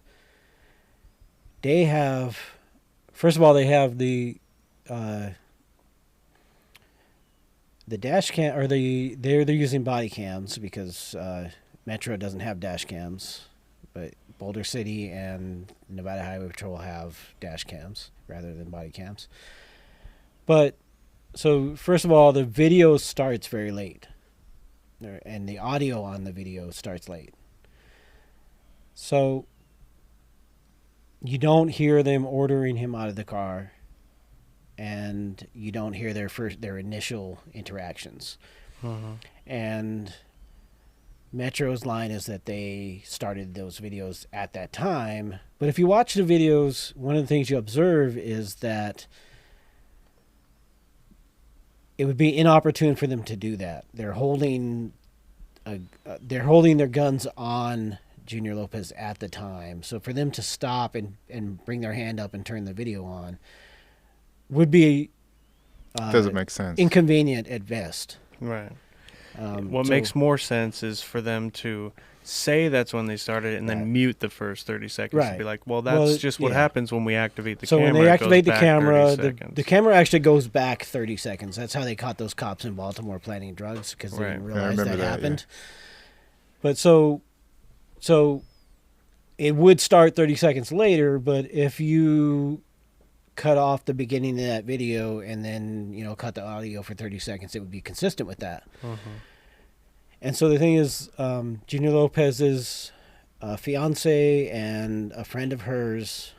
they have, first of all, they have the dash cam, or they're using body cams because Metro doesn't have dash cams, but Boulder City and Nevada Highway Patrol have dash cams rather than body cams. But so first of all, the video starts very late, and the audio on the video starts late. So you don't hear them ordering him out of the car, and you don't hear their initial interactions. Uh-huh. And Metro's line is that they started those videos at that time. But if you watch the videos, one of the things you observe is that it would be inopportune for them to do that. They're holding their guns on Junior Lopez at the time. So for them to stop and bring their hand up and turn the video on would be doesn't make sense. Inconvenient at best. Right. What makes more sense is for them to say that's when they started it and then mute the first 30 seconds. Right. And be like, well, that's just what happens when we activate the camera. So when they activate the camera, the camera actually goes back 30 seconds. That's how they caught those cops in Baltimore planting drugs, because they didn't realize that happened. Yeah. But so it would start 30 seconds later, but if you cut off the beginning of that video and then, cut the audio for 30 seconds, it would be consistent with that. Uh-huh. And so the thing is, Junior Lopez's fiance and a friend of hers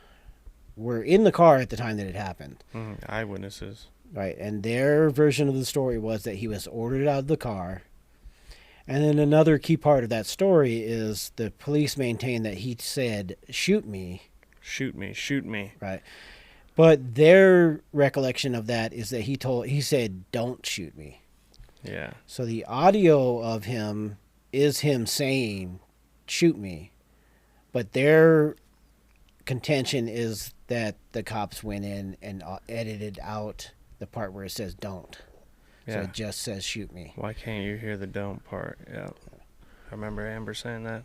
were in the car at the time that it happened. Eyewitnesses. Right, and their version of the story was that he was ordered out of the car. And then another key part of that story is the police maintain that he said, "Shoot me." Shoot me, shoot me. Right. But their recollection of that is that he said, "Don't shoot me." Yeah. So the audio of him is him saying, "Shoot me." But their contention is that the cops went in and edited out the part where it says "don't." Yeah. So it just says "shoot me." Why can't you hear the don't part? Yeah. I remember Amber saying that.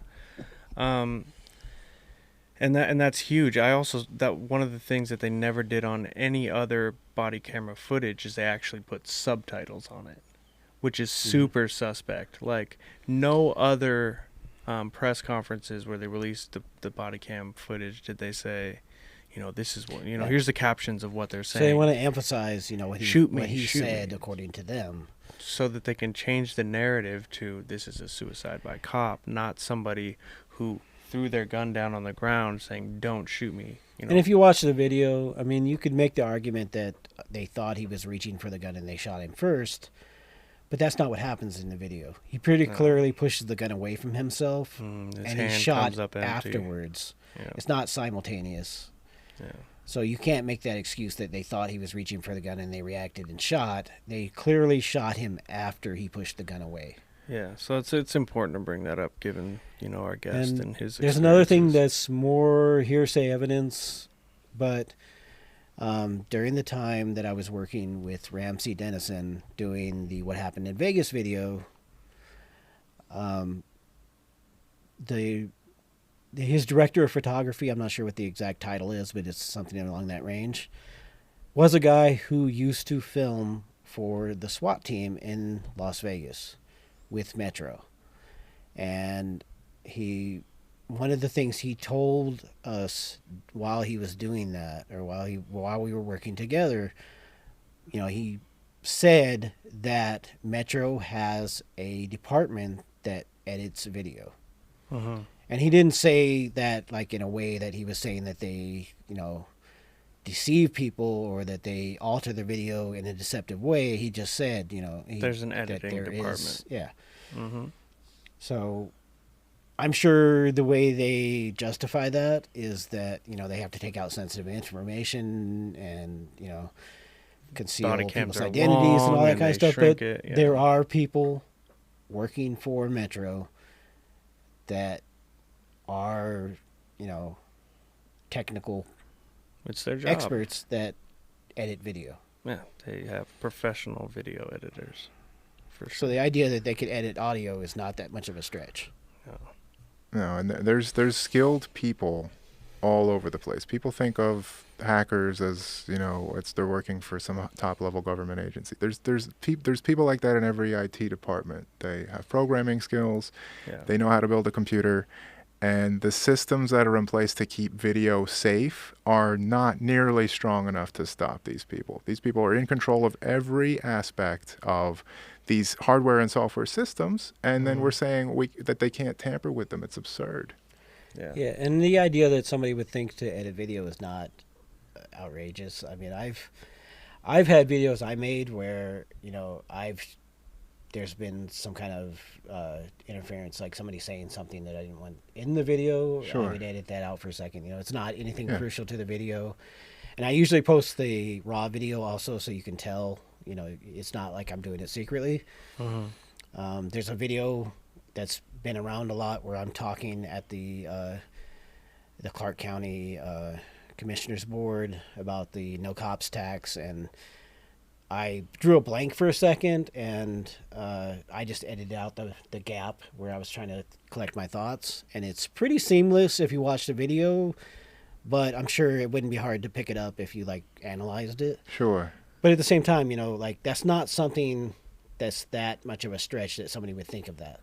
And that's huge. That one of the things that they never did on any other body camera footage is they actually put subtitles on it, which is super suspect. Like no other press conferences where they released the body cam footage did they say, this is what, here's the captions of what they're saying. So they want to emphasize, what he shoot said me. according to them. So that they can change the narrative to this is a suicide by cop, not somebody who threw their gun down on the ground saying, "Don't shoot me." And if you watch the video, I mean, you could make the argument that they thought he was reaching for the gun and they shot him first, but that's not what happens in the video. He pretty clearly pushes the gun away from himself, and he's shot afterwards. Yeah. It's not simultaneous. Yeah. So you can't make that excuse that they thought he was reaching for the gun and they reacted and shot. They clearly shot him after he pushed the gun away. Yeah, so it's important to bring that up, given our guest and his. There's another thing that's more hearsay evidence, but during the time that I was working with Ramsey Dennison doing the "What Happened in Vegas" video, his director of photography, I'm not sure what the exact title is, but it's something along that range, was a guy who used to film for the SWAT team in Las Vegas with Metro. And one of the things he told us while he was doing that, or while we were working together, he said that Metro has a department that edits video. And he didn't say that like in a way that he was saying that they, deceive people or that they alter the video in a deceptive way. He just said, there's an editing department. Yeah. So I'm sure the way they justify that is that, they have to take out sensitive information and, conceal Body cams people's are identities and all that long kind of and stuff. they But shrink it, yeah. there are people working for Metro that are, technical It's their job. experts that edit video. Yeah, they have professional video editors. For So sure. the idea that they could edit audio is not that much of a stretch. No, and there's skilled people all over the place. People think of hackers as they're working for some top level government agency. There's people like that in every IT department. They have programming skills. Yeah. They know how to build a computer, and the systems that are in place to keep video safe are not nearly strong enough to stop these people. These people are in control of every aspect of these hardware and software systems, and then we're saying that they can't tamper with them. It's absurd. Yeah, and the idea that somebody would think to edit video is not outrageous. I mean, I've had videos I made where there's been some kind of interference, like somebody saying something that I didn't want in the video. Sure. I would edit that out for a second. It's not anything crucial to the video, and I usually post the raw video also, so you can tell. It's not like I'm doing it secretly. There's a video that's been around a lot where I'm talking at the Clark County Commissioner's Board about the no cops tax, and I drew a blank for a second, and I just edited out the gap where I was trying to collect my thoughts, and it's pretty seamless if you watch the video, but I'm sure it wouldn't be hard to pick it up if you analyzed it. Sure. But at the same time, that's not something that's that much of a stretch that somebody would think of that.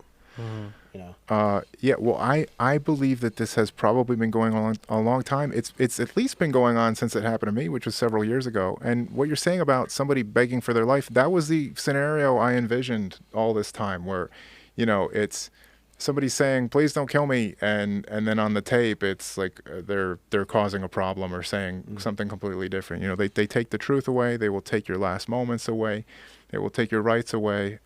Yeah, well, I believe that this has probably been going on a long time. It's at least been going on since it happened to me, which was several years ago. And what you're saying about somebody begging for their life, that was the scenario I envisioned all this time, where, it's somebody's saying, "Please don't kill me," and then on the tape, it's like they're causing a problem or saying something completely different. You know, they take the truth away. They will take your last moments away. They will take your rights away.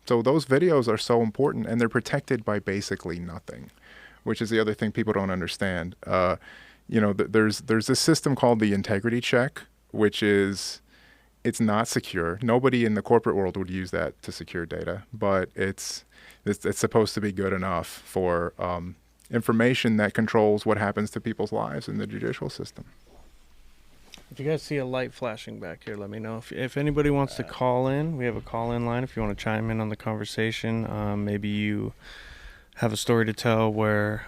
So those videos are so important, and they're protected by basically nothing, which is the other thing people don't understand. You know, there's this system called the integrity check, which is, it's not secure. Nobody in the corporate world would use that to secure data, but it's supposed to be good enough for information that controls what happens to people's lives in the judicial system. If you guys see a light flashing back here, let me know. If anybody wants to call in, we have a call-in line. If you want to chime in on the conversation, maybe you have a story to tell where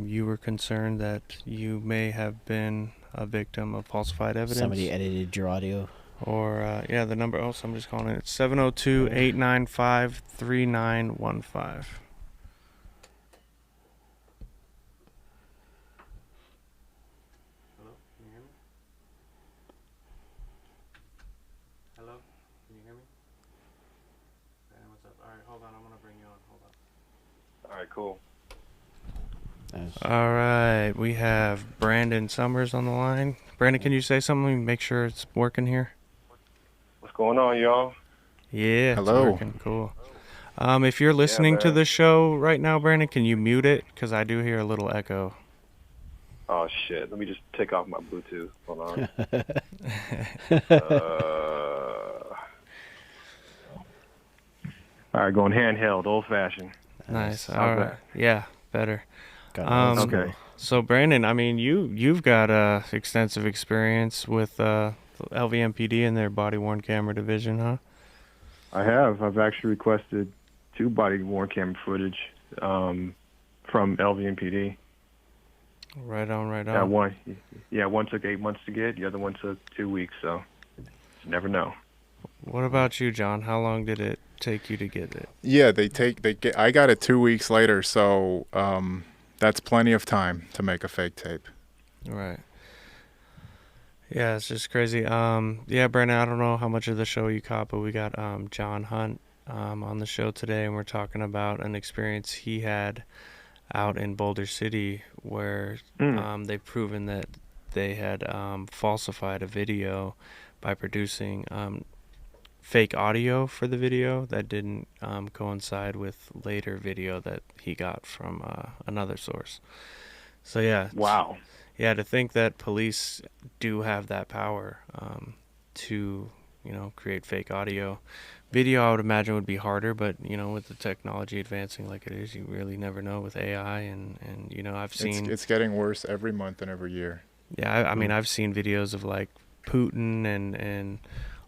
you were concerned that you may have been a victim of falsified evidence. Somebody edited your audio. Or, yeah, the number, somebody's calling it. It's 702-895-3915. All right, cool. All right, we have Brandon Summers on the line. Brandon, can you say something? Make sure it's working here. What's going on, y'all? Yeah, hello. It's working. Cool. If you're listening to the show right now, Brandon, can you mute it? Because I do hear a little echo. Oh shit! Let me just take off my Bluetooth. Hold on. All right, going handheld, old fashioned. Nice. All right. Yeah, better. Okay. So Brandon, I mean, you've got extensive experience with LVMPD and their body-worn camera division, huh? I have. I've actually requested 2 body-worn camera footage from LVMPD. Right on, right on. One took 8 months to get. The other one took 2 weeks. So you never know. What about you, John? How long did it take you to get it? Yeah, I got it 2 weeks later, so that's plenty of time to make a fake tape. Right. Yeah, it's just crazy. Yeah, Brandon, I don't know how much of the show you caught, but we got John Hunt on the show today, and we're talking about an experience he had out in Boulder City where they've proven that they had falsified a video by producing fake audio for the video that didn't coincide with later video that he got from another source. So yeah. Wow. Yeah, to think that police do have that power to, create fake audio. Video, I would imagine, would be harder, but, with the technology advancing like it is, you really never know with AI. And I've seen... It's getting worse every month and every year. Yeah, I mean, I've seen videos of, like, Putin and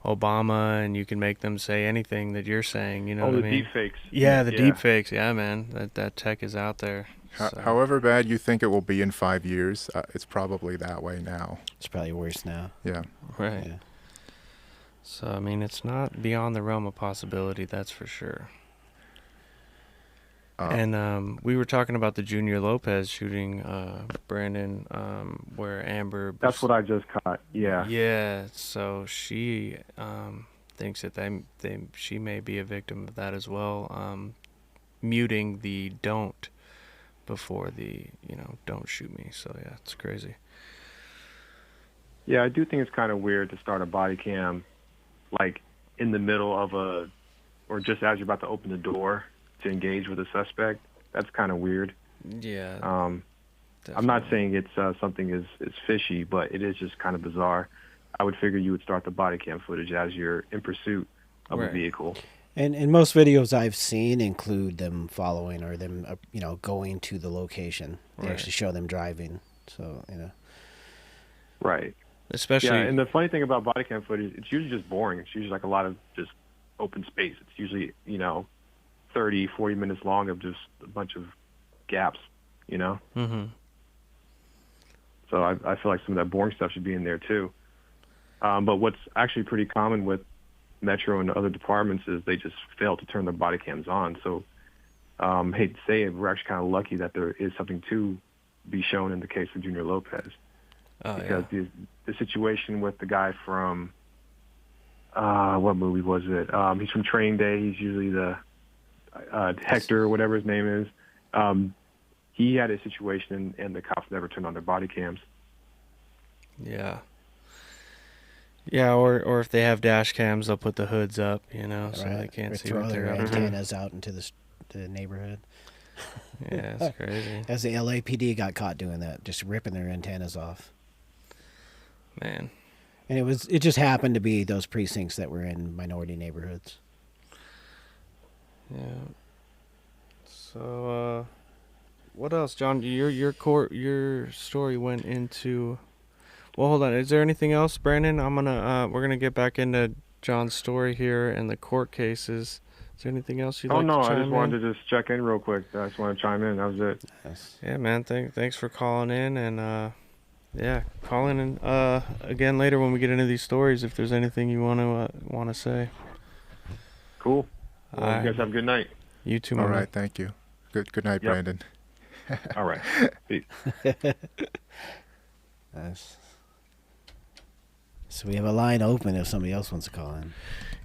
Obama, and you can make them say anything that you're saying, what I mean? Oh, the deep fakes. Yeah, the deep fakes. Yeah, man, that tech is out there. So. However bad you think it will be in 5 years, it's probably that way now. It's probably worse now. Yeah. Right. Yeah. So, I mean, it's not beyond the realm of possibility, that's for sure. And we were talking about the Junior Lopez shooting, Brandon, where Amber... That's what I just caught, yeah. Yeah, so she thinks that she may be a victim of that as well, muting the don't before the, don't shoot me. So, yeah, it's crazy. Yeah, I do think it's kind of weird to start a body cam, like, in the middle of or just as you're about to open the door to engage with a suspect. That's kind of weird. Yeah. I'm not saying it's something is fishy, but it is just kind of bizarre. I would figure you would start the body cam footage as you're in pursuit of a vehicle. And most videos I've seen include them following or them, going to the location. They actually show them driving. So, Right. Especially. Yeah, and the funny thing about body cam footage, it's usually just boring. It's usually like a lot of just open space. It's usually, 30, 40 minutes long of just a bunch of gaps, Mm-hmm. So I feel like some of that boring stuff should be in there too. But what's actually pretty common with Metro and other departments is they just fail to turn their body cams on. So hate to say it, we're actually kind of lucky that there is something to be shown in the case of Junior Lopez. Because the situation with the guy from, what movie was it? He's from Training Day. He's usually Hector, whatever his name is. He had a situation, and the cops never turned on their body cams. Yeah. Yeah, or if they have dash cams, they'll put the hoods up, so they can't or see throw what their they're up to. antennas out into the neighborhood. Yeah, it's crazy. As the LAPD got caught doing that, just ripping their antennas off. Man. And it just happened to be those precincts that were in minority neighborhoods. Yeah. So, what else, John? Your story went into. Well, hold on. Is there anything else, Brandon? We're gonna get back into John's story here and the court cases. Is there anything else you'd like to chime in? I just wanted to just check in real quick. I just want to chime in. That was it. Yes. Yeah, man. Thanks for calling in, and call in again later when we get into these stories if there's anything you want to say. Cool. Well, you guys have a good night. You too, All man. right, thank you. Good night, Yep. Brandon. All right. Peace. Nice. So we have a line open if somebody else wants to call in.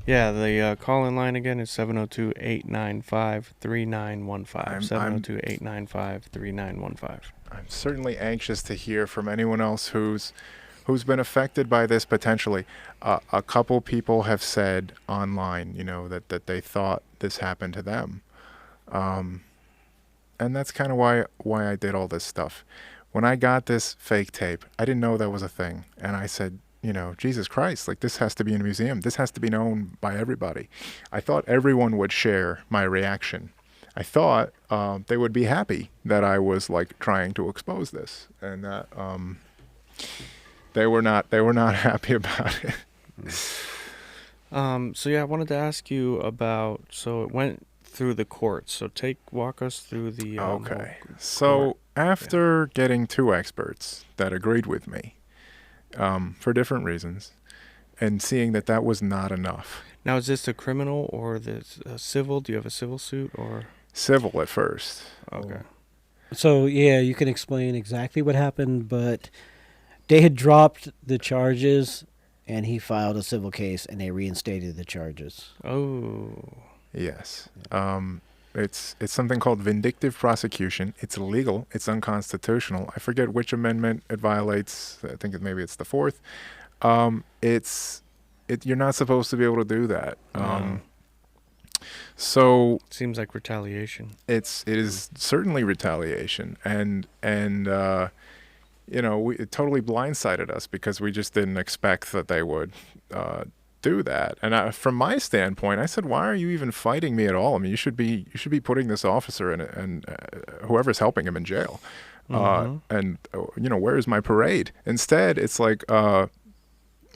Yeah, the call-in line again is 702-895-3915. 702-895-3915. I'm certainly anxious to hear from anyone else who's been affected by this potentially. A couple people have said online, that they thought this happened to them. And that's kind of why I did all this stuff. When I got this fake tape, I didn't know that was a thing. And I said, Jesus Christ, like this has to be in a museum. This has to be known by everybody. I thought everyone would share my reaction. I thought they would be happy that I was like trying to expose this, and that they were not happy about it. So yeah, I wanted to ask you about. So it went through the courts. So walk us through the. Okay. So after getting two experts that agreed with me, for different reasons, and seeing that was not enough. Now, is this a criminal or this civil? Do you have a civil suit or? Civil at first. Okay. So, yeah, you can explain exactly what happened, but they had dropped the charges, and he filed a civil case, and they reinstated the charges. Oh. Yes. It's something called vindictive prosecution. It's illegal. It's unconstitutional. I forget which amendment it violates. I think maybe it's the 4th. You're not supposed to be able to do that. So seems like retaliation. It is certainly retaliation, and it totally blindsided us because we just didn't expect that they would do that. And from my standpoint, I said, "Why are you even fighting me at all? I mean, you should be putting this officer and whoever's helping him in jail. And where is my parade? Instead, it's like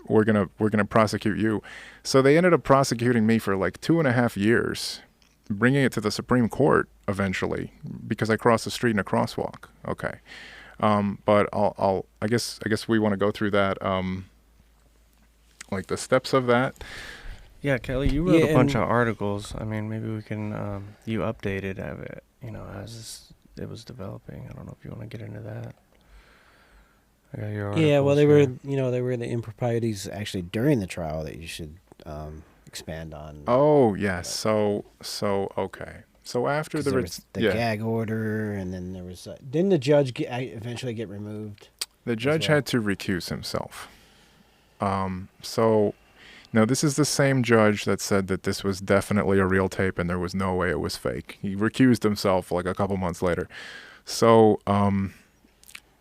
we're gonna prosecute you." So they ended up prosecuting me for like 2.5 years, bringing it to the Supreme Court eventually because I crossed the street in a crosswalk. Okay, but I guess we want to go through that, like the steps of that. Yeah, Kelly, you wrote a bunch of articles. I mean, maybe we can you updated it, as it was developing. I don't know if you want to get into that. I got your articles. Yeah, well, they were the improprieties actually during the trial that you should expand on. Oh yes, so okay. So after there was the gag order, and then there was didn't the judge eventually get removed? The judge had to recuse himself. So now this is the same judge that said that this was definitely a real tape and there was no way it was fake. He recused himself like a couple months later. So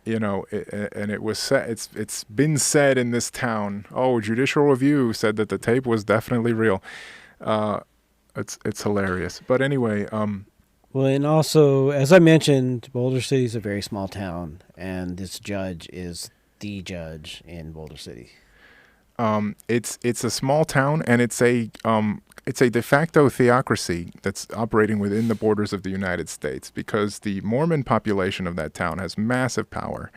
it was said, it's been said in this town, judicial review said that the tape was definitely real. It's hilarious. But anyway, well, and also, as I mentioned, Boulder City is a very small town, and this judge is the judge in Boulder City. It's a small town, and it's a de facto theocracy that's operating within the borders of the United States because the Mormon population of that town has massive power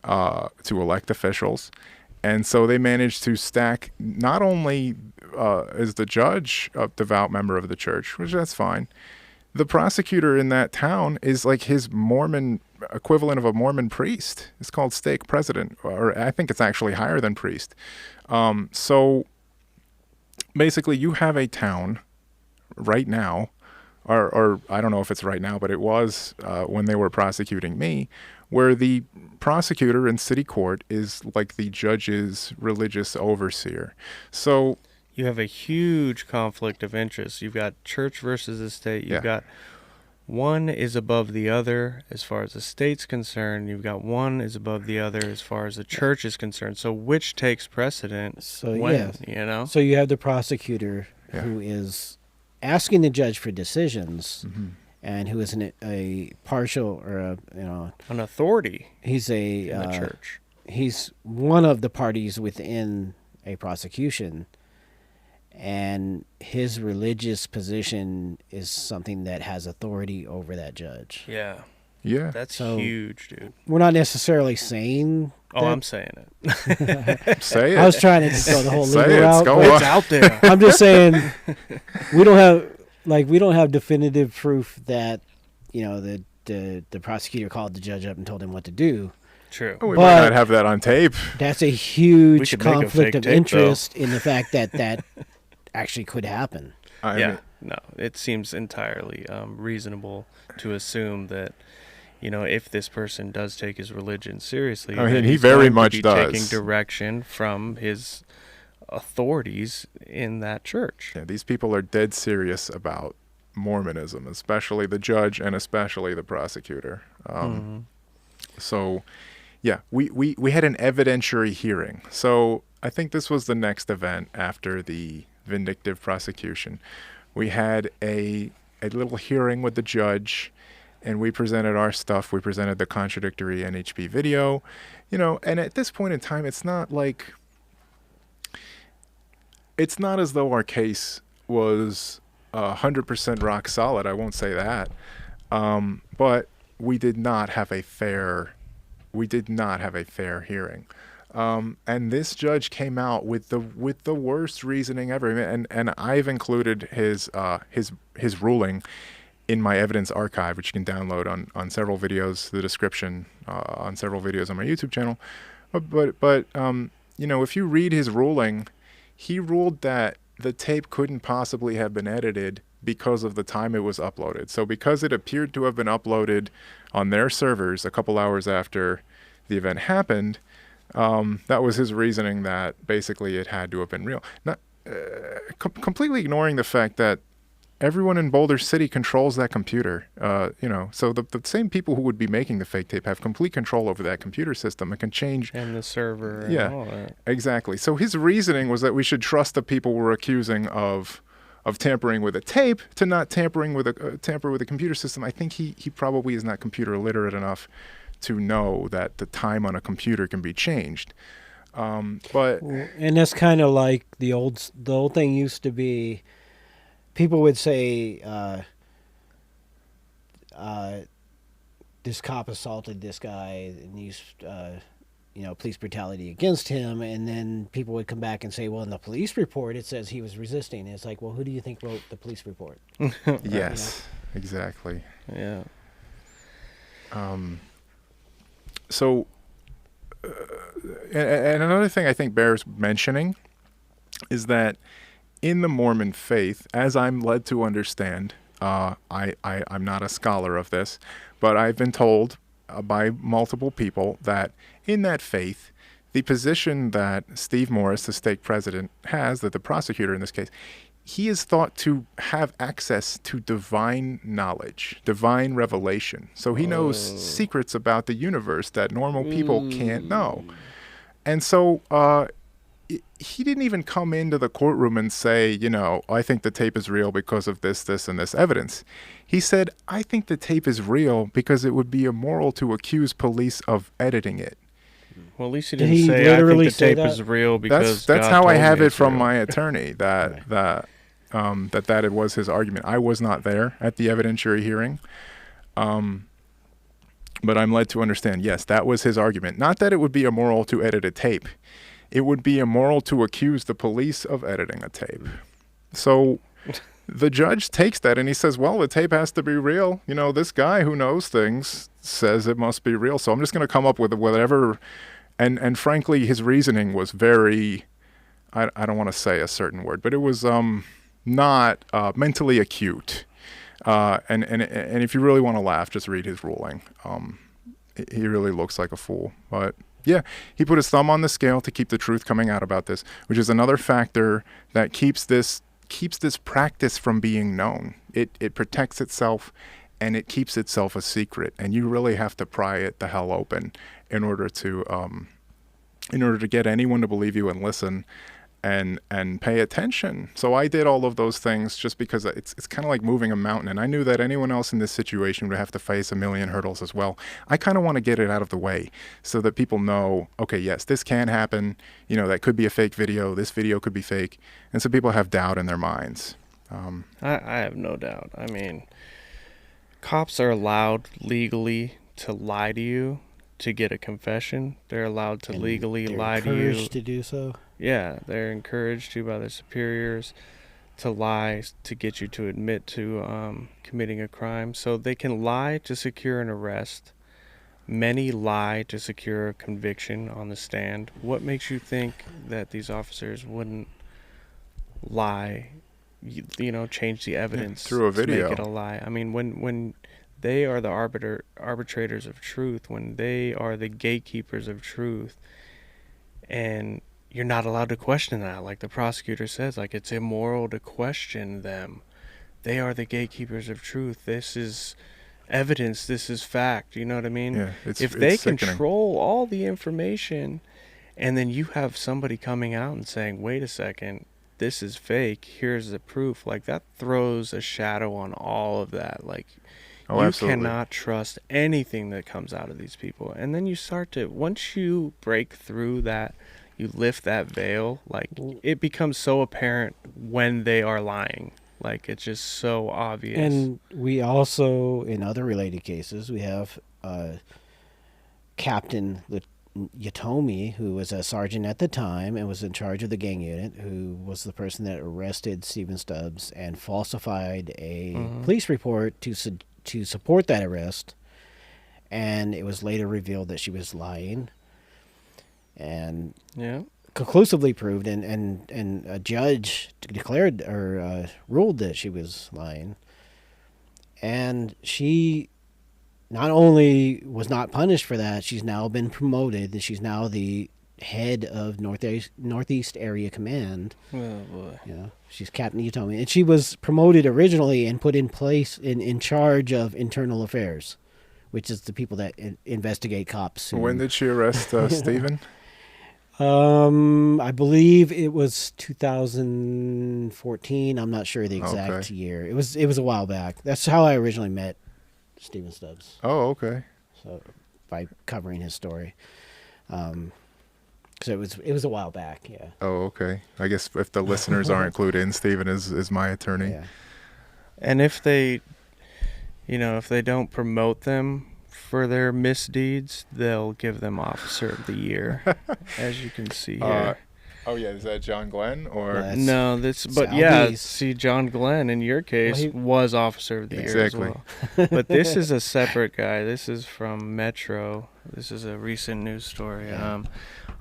to elect officials. And so they managed to stack not only is the judge a devout member of the church, which that's fine. The prosecutor in that town is like his Mormon equivalent of a Mormon priest. It's called stake president, or I think it's actually higher than priest. So basically you have a town right now or I don't know if it's right now, but it was when they were prosecuting me, where the prosecutor in city court is like the judge's religious overseer. So You have a huge conflict of interest. You've got church versus the state. You've got one is above the other as far as the state's concerned. You've got one is above the other as far as the church is concerned. So which takes precedent? So when, you know? So you have the prosecutor who is asking the judge for decisions, and who is a partial or an authority. He's in the church. He's one of the parties within a prosecution. And his religious position is something that has authority over that judge. Yeah. Yeah. That's So huge, dude. We're not necessarily saying Oh, that. I'm saying it. Say it. I was trying to go the whole Say legal it. route. Go but on. It's out there. I'm just saying we don't have definitive proof that the prosecutor called the judge up and told him what to do. True. We But- might not have that on tape. That's a We huge could make a conflict fake of tape, interest in the fact that actually could happen. I Yeah. mean, No, it seems entirely reasonable to assume that, if this person does take his religion seriously, I mean, that he he's very going to much be does. taking direction from his authorities in that church. yeah, these people are dead serious about Mormonism, especially the judge and especially the prosecutor. So, yeah, we had an evidentiary hearing. So I think this was the next event after the vindictive prosecution. We had a little hearing with the judge, and we presented our stuff. We presented the contradictory NHP video, and at this point in time, it's not as though our case was 100% rock solid. I won't say that. But we did not have a fair hearing. And this judge came out with the worst reasoning ever. And I've included his ruling in my evidence archive, which you can download on several videos, the description on several videos on my YouTube channel. But if you read his ruling, he ruled that the tape couldn't possibly have been edited because of the time it was uploaded. So because it appeared to have been uploaded on their servers a couple hours after the event happened, that was his reasoning that basically it had to have been real. Not completely ignoring the fact that everyone in Boulder City controls that computer. So the same people who would be making the fake tape have complete control over that computer system and can change. And the server and all that. Exactly. So his reasoning was that we should trust the people we're accusing of tampering with a tape to not tamper with a computer system. I think he probably is not computer literate enough to know that the time on a computer can be changed. But And that's kind of like the old thing used to be. People would say, this cop assaulted this guy and used, police brutality against him. And then people would come back and say, well, in the police report, it says he was resisting. And it's like, well, who do you think wrote the police report? yes, exactly. Yeah. So, and another thing I think bears mentioning is that in the Mormon faith, as I'm led to understand, I'm not a scholar of this, but I've been told by multiple people that in that faith, the position that Steve Morris, the stake president, has, that the prosecutor in this case, he is thought to have access to divine knowledge, divine revelation. So he knows secrets about the universe that normal people can't know. And so he didn't even come into the courtroom and say, I think the tape is real because of this, and this evidence. He said, I think the tape is real because it would be immoral to accuse police of editing it. Well, at least he Did didn't he say, I literally think the say tape that? is real because That's God how I told have me it it's from real. my attorney, that it was his argument. I was not there at the evidentiary hearing. But I'm led to understand, yes, that was his argument. Not that it would be immoral to edit a tape. It would be immoral to accuse the police of editing a tape. So the judge takes that and he says, well, the tape has to be real. This guy who knows things says it must be real. So I'm just going to come up with whatever. And frankly, his reasoning was very, I don't want to say a certain word, but it was not mentally acute. And if you really want to laugh, just read his ruling. He really looks like a fool. But yeah, he put his thumb on the scale to keep the truth coming out about this, which is another factor that keeps this practice from being known. It protects itself, and it keeps itself a secret. And you really have to pry it the hell open in order to get anyone to believe you and listen and pay attention. So I did all of those things just because it's kind of like moving a mountain, and I knew that anyone else in this situation would have to face a million hurdles as well. I kind of want to get it out of the way so that people know, okay, yes, this can happen. You know, that could be a fake video. This video could be fake. And so people have doubt in their minds. I have no doubt. I mean, cops are allowed legally to lie to you to get a confession. They're allowed to legally lie to you. They're encouraged to do so. Yeah, they're encouraged to by their superiors to lie to get you to admit to committing a crime. So they can lie to secure an arrest. Many lie to secure a conviction on the stand. What makes you think that these officers wouldn't lie, change the evidence through a video to make it a lie? I mean, when they are the arbitrators of truth, when they are the gatekeepers of truth, and you're not allowed to question that, like the prosecutor says, like it's immoral to question them. They are the gatekeepers of truth. This is evidence. This is fact. You know what I mean? Yeah, if they sickening. control all the information, and then you have somebody coming out and saying, wait a second, this is fake, here's the proof, like that throws a shadow on all of that. Like, you absolutely. cannot trust anything that comes out of these people. And then you start to, once you break through that, you lift that veil, like it becomes so apparent when they are lying. Like it's just so obvious. And we also, in other related cases, we have Captain Yatomi, who was a sergeant at the time and was in charge of the gang unit, who was the person that arrested Stephen Stubbs and falsified a police report to support that arrest. And it was later revealed that she was lying. And conclusively proved, and a judge declared or ruled that she was lying. And she not only was not punished for that, she's now been promoted, and she's now the head of Northeast Area Command. Oh boy! Yeah, she's Captain Yatomi, and she was promoted originally and put in place in charge of internal affairs, which is the people that investigate cops. When did she arrest Stephen? I believe it was 2014. I'm not sure the exact year. It was a while back. That's how I originally met Stephen Stubbs. Oh, okay. So by covering his story. So it was a while back, yeah. Oh, okay. I guess if the listeners aren't clued in, Stephen is my attorney. Yeah. And if they don't promote them for their misdeeds, they'll give them Officer of the Year, as you can see here. Oh yeah, is that John Glenn or no? See, John Glenn in your case was Officer of the Year as well. But this is a separate guy. This is from Metro. This is a recent news story.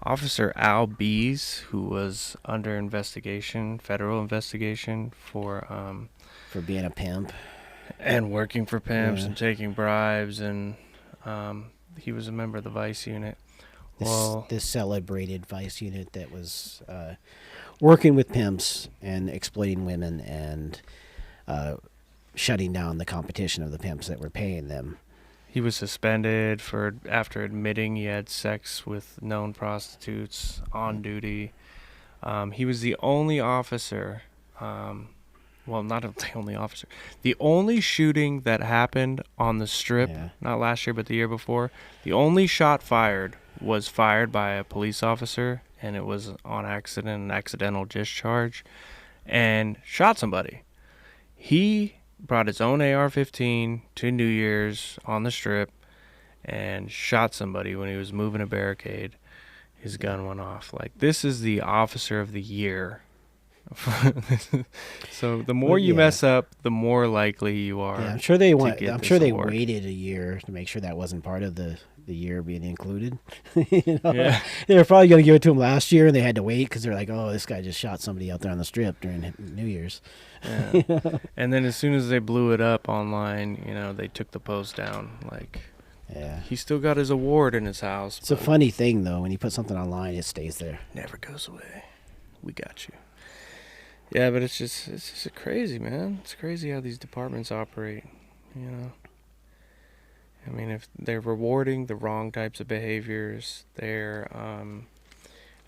Officer Al Bees, who was under investigation, federal investigation for being a pimp and working for pimps and taking bribes, and he was a member of the Vice unit. This celebrated Vice unit that was working with pimps and exploiting women and shutting down the competition of the pimps that were paying them. He was suspended after admitting he had sex with known prostitutes on duty. He was the only officer. Well, not the only officer. The only shooting that happened on the Strip, not last year but the year before, the only shot fired was fired by a police officer, and it was on accident, an accidental discharge, and shot somebody. He brought his own AR-15 to New Year's on the Strip and shot somebody when he was moving a barricade. His gun went off. Like, this is the Officer of the Year So the more you mess up, the more likely you are. Yeah, I'm sure they award. waited a year to make sure that wasn't part of the year being included. Yeah. They were probably going to give it to him last year, and they had to wait because they're like, oh, this guy just shot somebody out there on the strip during New Year's. Yeah. And then as soon as they blew it up online, they took the post down. Like, yeah, he still got his award in his house. It's a funny thing, though. When you put something online, it stays there. Never goes away. We got you. Yeah, but it's just crazy, man. It's crazy how these departments operate, I mean, if they're rewarding the wrong types of behaviors, they're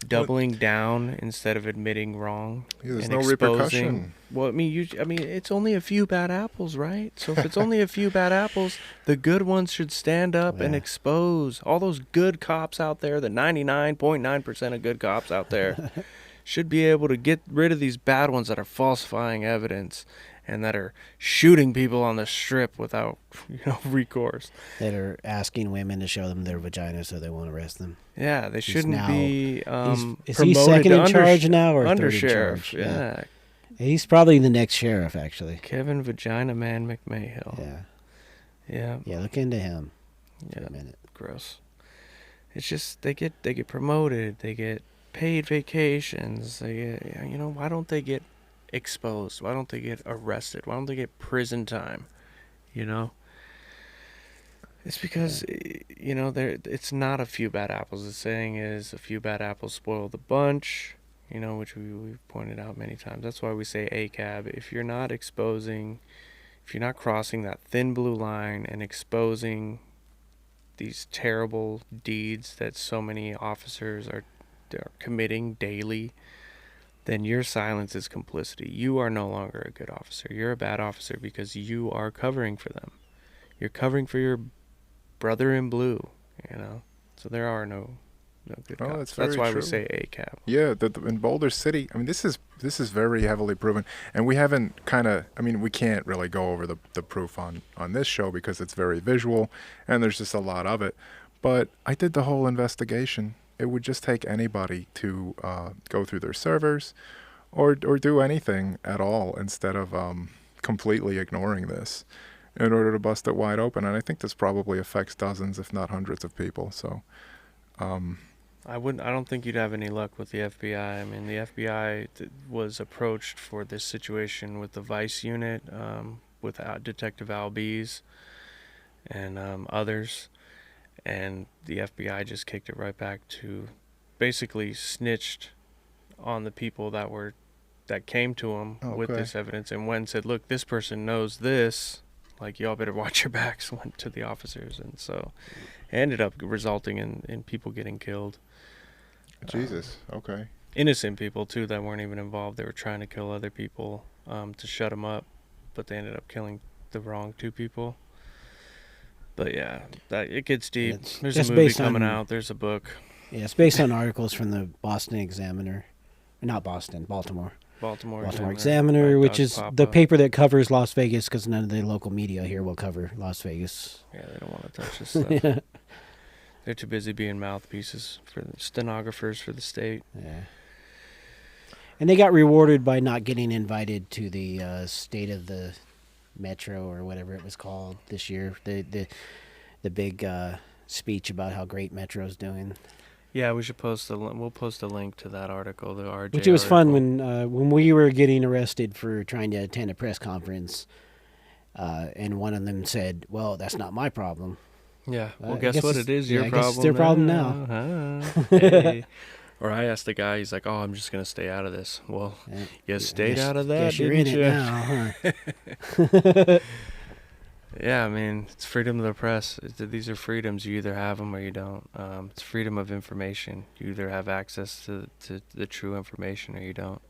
doubling down instead of admitting wrong. Yeah, there's and no repercussion. Well, I mean, it's only a few bad apples, right? So if it's only a few bad apples, the good ones should stand up and expose all those good cops out there. The 99.9% of good cops out there should be able to get rid of these bad ones that are falsifying evidence and that are shooting people on the strip without, recourse. That are asking women to show them their vagina so they won't arrest them. Yeah, they shouldn't be is he second in charge now or third in undersheriff? charge? Yeah. He's probably the next sheriff, actually. Kevin Vagina Man McMahill. Yeah. Yeah. Yeah, look into him for Yeah. a minute. Gross. It's just they get promoted, they get paid vacations, they get, why don't they get exposed? Why don't they get arrested? Why don't they get prison time? It's because it's not a few bad apples. The saying is a few bad apples spoil the bunch, which we've pointed out many times. That's why we say ACAB. If you're not crossing that thin blue line and exposing these terrible deeds that so many officers are committing daily, then your silence is complicity. You are no longer a good officer. You're a bad officer because you are covering for them. You're covering for your brother in blue, So there are no good cops. That's why we say ACAB. Yeah, in Boulder City, I mean, this is very heavily proven, and we haven't we can't really go over the proof on this show because it's very visual, and there's just a lot of it. But I did the whole investigation. It would just take anybody to go through their servers or do anything at all instead of completely ignoring this in order to bust it wide open. And I think this probably affects dozens, if not hundreds of people. So I don't think you'd have any luck with the FBI. I mean, the FBI was approached for this situation with the Vice unit, with Detective Albiz and others. And the FBI just kicked it right back to basically snitched on the people that came to him with this evidence and went and said, look, this person knows this, like, y'all better watch your backs, went to the officers. And so it ended up resulting in people getting killed. Jesus, okay. Innocent people, too, that weren't even involved. They were trying to kill other people to shut them up, but they ended up killing the wrong two people. But yeah, it gets deep. There's a movie coming out. There's a book. Yeah, it's based on articles from the Boston Examiner. Not Boston, Baltimore. Baltimore Examiner, which is the paper that covers Las Vegas because none of the local media here will cover Las Vegas. Yeah, they don't want to touch this stuff. They're too busy being mouthpieces for the stenographers for the state. Yeah. And they got rewarded by not getting invited to the State of the Metro or whatever it was called this year. The big speech about how great Metro's doing. Yeah, we should we'll post a link to that article, the RJ Which it was article. fun when we were getting arrested for trying to attend a press conference, and one of them said, "Well, that's not my problem." Yeah. Well, guess what? It is your problem. I guess it's their problem now. Hey. Or I asked the guy, he's like, "Oh, I'm just gonna stay out of this." Well, you stayed out of that, guess you're didn't in you? it now, huh? Yeah, I mean, it's freedom of the press. These are freedoms. You either have them or you don't. It's freedom of information. You either have access to the true information or you don't.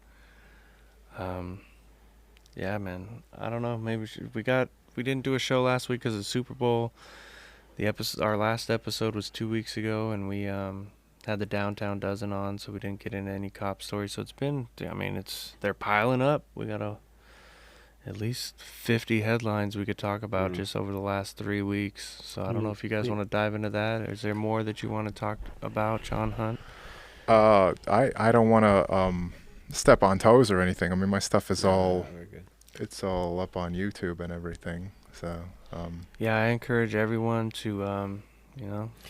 Yeah, man. I don't know. Maybe we didn't do a show last week because of the Super Bowl. Our last episode was 2 weeks ago, and we had the Downtown Dozen on, so we didn't get into any cop stories. So they're piling up. We got at least 50 headlines we could talk about just over the last 3 weeks. So I don't know if you guys want to dive into that. Is there more that you want to talk about, John Hunt? I don't want to step on toes or anything. I mean, my stuff is all very good. it's all up on YouTube and everything. So Yeah, I encourage everyone to,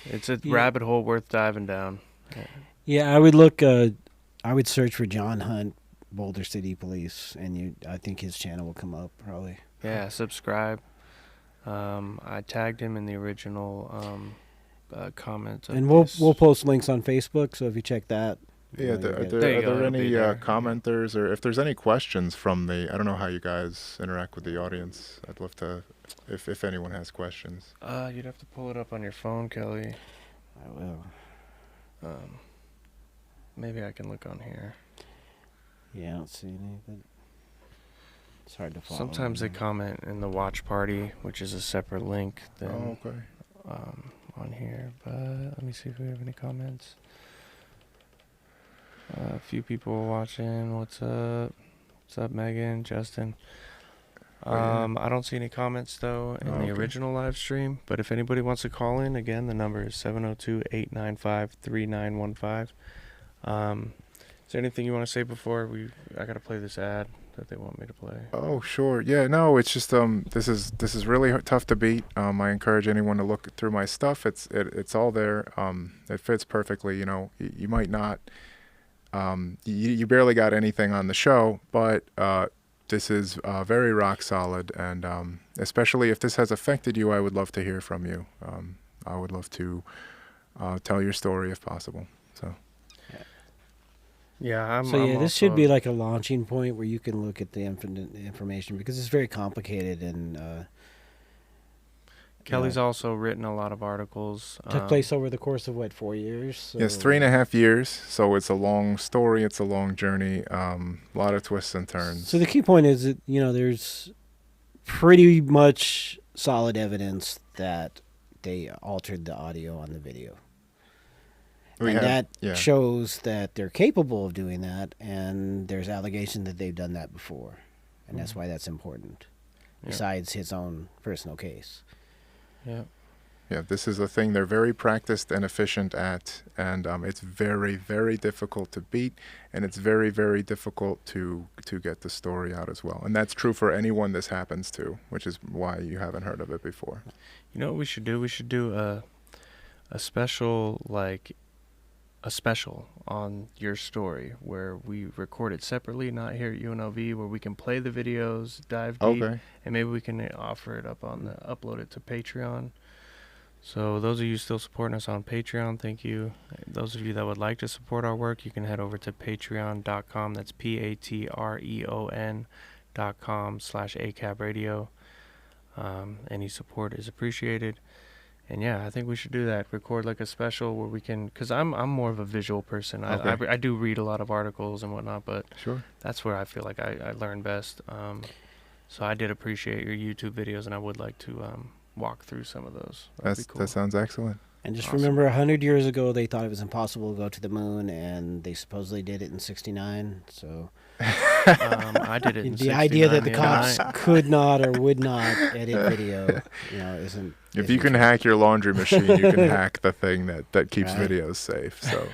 it's a rabbit hole worth diving down. Yeah, I would look. I would search for John Hunt, Boulder City Police, and I think his channel will come up probably. Yeah, subscribe. I tagged him in the original comment. And we'll post links on Facebook, so if you check that. yeah, are There you there go, it'll any be there. commenters, or if there's any questions from I don't know how you guys interact with the audience. I'd love to, if anyone has questions. You'd have to pull it up on your phone, Kelly. I will. Maybe I can look on here. Yeah, I don't see any, but it's hard to follow. Sometimes they comment in the watch party, which is a separate link than Oh, okay. on here. But let me see if we have any comments. A few people watching. What's up? What's up, Megan? Justin? yeah. I don't see any comments though in the Okay. original live stream. But if anybody wants to call in, again, the number is 702-895-3915. Is there anything you want to say before I gotta play this ad that they want me to play? Oh, sure. Yeah, no, it's just this is really tough to beat. I encourage anyone to look through my stuff. It's all there. It fits perfectly. You might not. You barely got anything on the show, but this is very rock solid, and especially if this has affected you, I would love to hear from you. I would love to tell your story if possible. So. Yeah, this should be like a launching point where you can look at the infinite information, because it's very complicated, and Kelly's also written a lot of articles. took place over the course of 4 years? So Yes, 3.5 years. So it's a long story. It's a long journey. A lot of twists and turns. So the key point is that there's pretty much solid evidence that they altered the audio on the video. That shows that they're capable of doing that, and there's allegation that they've done that before, and that's why that's important, besides his own personal case. Yeah. Yeah, this is a thing they're very practiced and efficient at, and it's very, very difficult to beat, and it's very, very difficult to get the story out as well. And that's true for anyone this happens to, which is why you haven't heard of it before. You know what we should do? We should do a special, a special on your story where we record it separately, not here at UNLV, where we can play the videos, dive deep, Okay. and maybe we can offer it up upload it to Patreon. So those of you still supporting us on Patreon, thank you. Those of you that would like to support our work, you can head over to patreon.com. That's patreon.com/ACAB radio. Any support is appreciated. And yeah, I think we should do that. Record a special where we can, because I'm more of a visual person. Okay. I do read a lot of articles and whatnot, but Sure. that's where I feel like I learn best. So I did appreciate your YouTube videos, and I would like to walk through some of those. That'd be cool. That sounds excellent. And just remember, 100 years ago, they thought it was impossible to go to the moon, and they suppously did it in '69. So I did it in the idea that the 69 cops could not or would not edit video, isn't. If you can hack your laundry machine, you can hack the thing that keeps videos safe. So.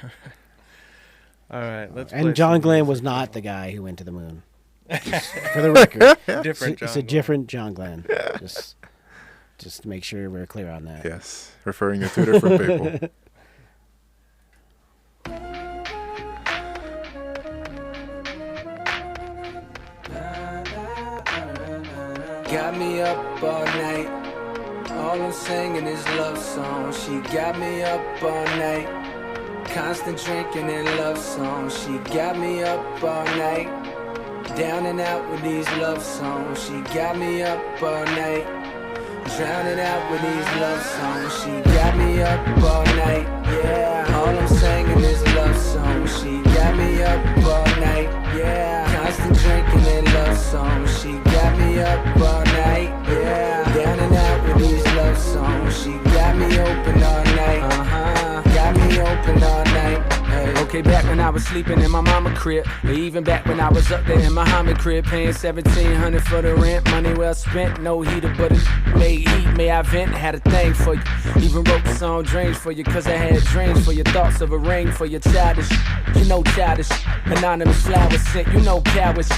All right, let's. And John Glenn was not the guy who went to the moon. Just for the record, it's a different John Glenn. Just to make sure we're clear on that. Yes, referring to two different people. Got me up all night. All I'm singing is love songs. She got me up all night. Constant drinking and love songs. She got me up all night. Down and out with these love songs. She got me up all night. Drowning out with these love songs. She got me up all night. Yeah. All I'm singing is love songs. She got me up all night. Yeah. Constant drinking and love songs. She got me up all night. Yeah. Down and out with these love songs. She got me open all night. Got me open all night. Hey. Okay, back when I was sleeping in my mama crib, or even back when I was up there in Muhammad crib, paying $1,700 for the rent. Money well spent, no heater, but it made heat. May I vent? Had a thing for you. Even wrote the song Dreams for you, cause I had dreams for your thoughts of a ring for your childish. You know childish. Anonymous flowers sent, you know cowards.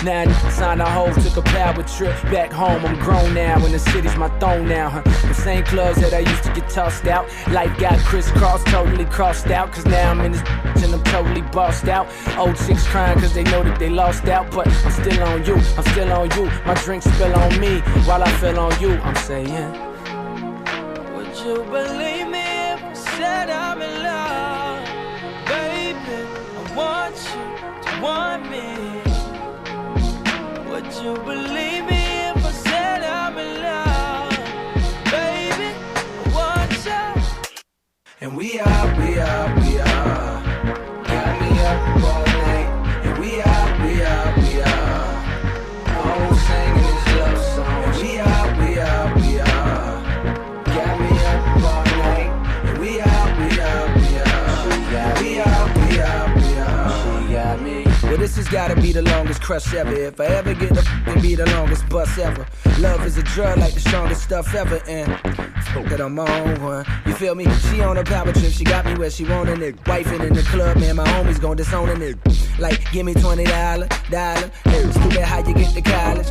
Now I signed a hoe, took a power trip back home. I'm grown now, and the city's my throne now, huh? The same clubs that I used to get tossed out. Life got crisscrossed, totally crossed out, cause now I'm in this and I'm totally bossed out. Old chicks crying cause they know that they lost out, but I'm still on you, I'm still on you. My drink spill on me while I fell on you. I'm saying, would you believe me if I said I'm in love? Baby, I want you to want me. Would you believe me if I said I'm in love? Baby, I want you. And we are. Got me up all night. And we are. All singing this love song. And we are. Got me up all night. And we are. She got me. Well, this has gotta be the longest crush ever. If I ever get the f***ing be the longest bus ever. Love is a drug like the strongest stuff ever. And that I'm on one. You feel me? She on a power trip. She got me where she wanted it. Wifing in the club, man. My homies gon' disown it. Like, give me $20. Stupid how you get to college.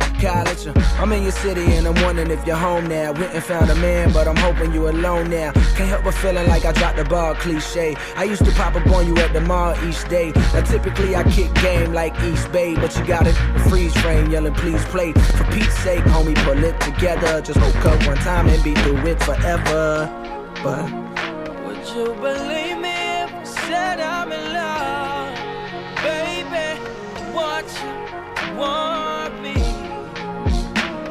I'm in your city and I'm wondering if you're home now. Went and found a man, but I'm hoping you alone now. Can't help but feeling like I dropped the ball, cliche. I used to pop up on you at the mall each day. Now typically I kick game like East Bay, but you got it freeze frame yelling please play. For Pete's sake, homie, pull it together. Just woke up one time and be through it forever. But would you believe me if I said I'm in love? Baby, I want you to want me.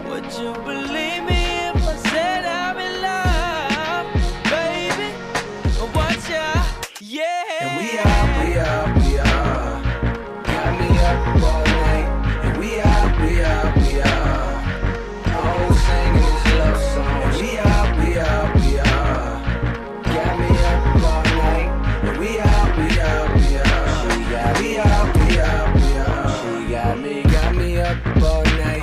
Would you believe me if I said I'm in love? Baby, I want you, yeah. And we are. Got me up all night. And we are. All singing this love song. And we are. Got me up all night. And we are. She got me up all night.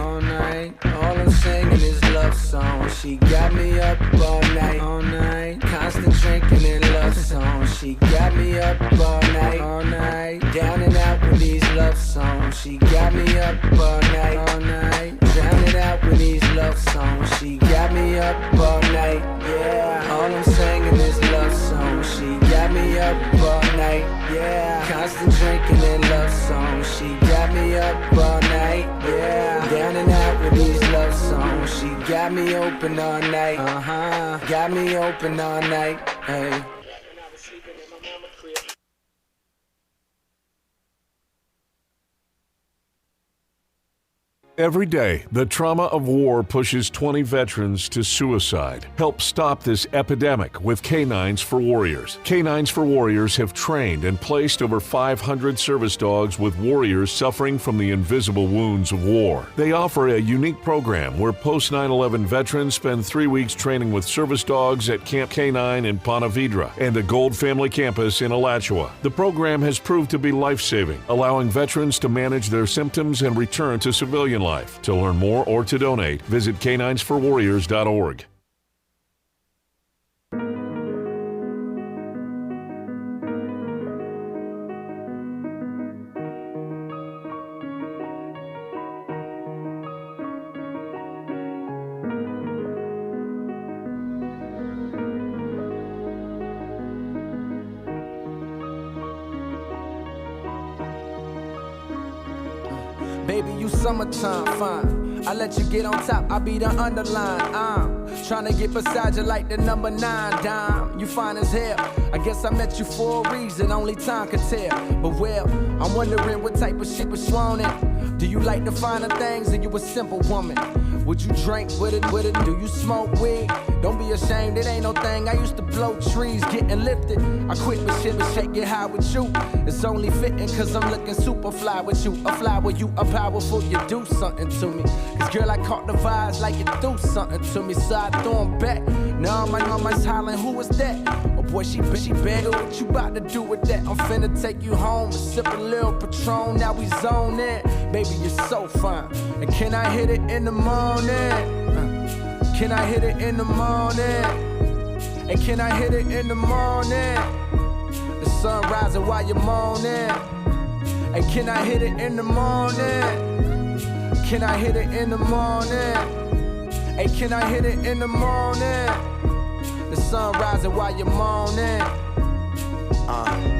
All I'm singing is love song. She got me up all night. Constant drinking and love songs. She got me up all night. Down and out with these love songs. She got me up all night. Drowning out with these love songs. She got me up all night. Yeah. All I'm singing is love songs. She got me up all night. Yeah. Constant drinking and love songs. She got me up all night. Yeah. Down and out with these love songs. She got me open all night. Got me open all night. Hey. Every day, the trauma of war pushes 20 veterans to suicide. Help stop this epidemic with Canines for Warriors. Canines for Warriors have trained and placed over 500 service dogs with warriors suffering from the invisible wounds of war. They offer a unique program where post-9/11 veterans spend 3 weeks training with service dogs at Camp Canine in Ponte Vedra and the Gold Family Campus in Alachua. The program has proved to be life-saving, allowing veterans to manage their symptoms and return to civilian life. To learn more or to donate, visit caninesforwarriors.org. Baby, you summertime fine. I let you get on top, I be the underline. I'm tryna get beside you like the number 9 dime. You fine as hell. I guess I met you for a reason, only time could tell. But well, I'm wondering what type of shit was sworn in. Do you like the finer things, or you a simple woman? Would you drink with it? Do you smoke weed? Don't be ashamed, it ain't no thing. I used to blow trees, getting lifted. I quit with shit, but shake it high with you. It's only fitting, cause I'm looking super fly with you. A fly with you, a powerful, you do something to me. Cause girl, I caught the vibes like you do something to me. So I threw them back. Now my mama's hollering, who is that? Boy, she been what you about to do with that? I'm finna take you home and sip a little Patron. Now we zone in. Baby, you're so fine. And can I hit it in the morning? Can I hit it in the morning? And can I hit it in the morning? The sun rising while you're moaning. And can I hit it in the morning? Can I hit it in the morning? Hey, can I hit it in the morning? The sun rising while you're moaning.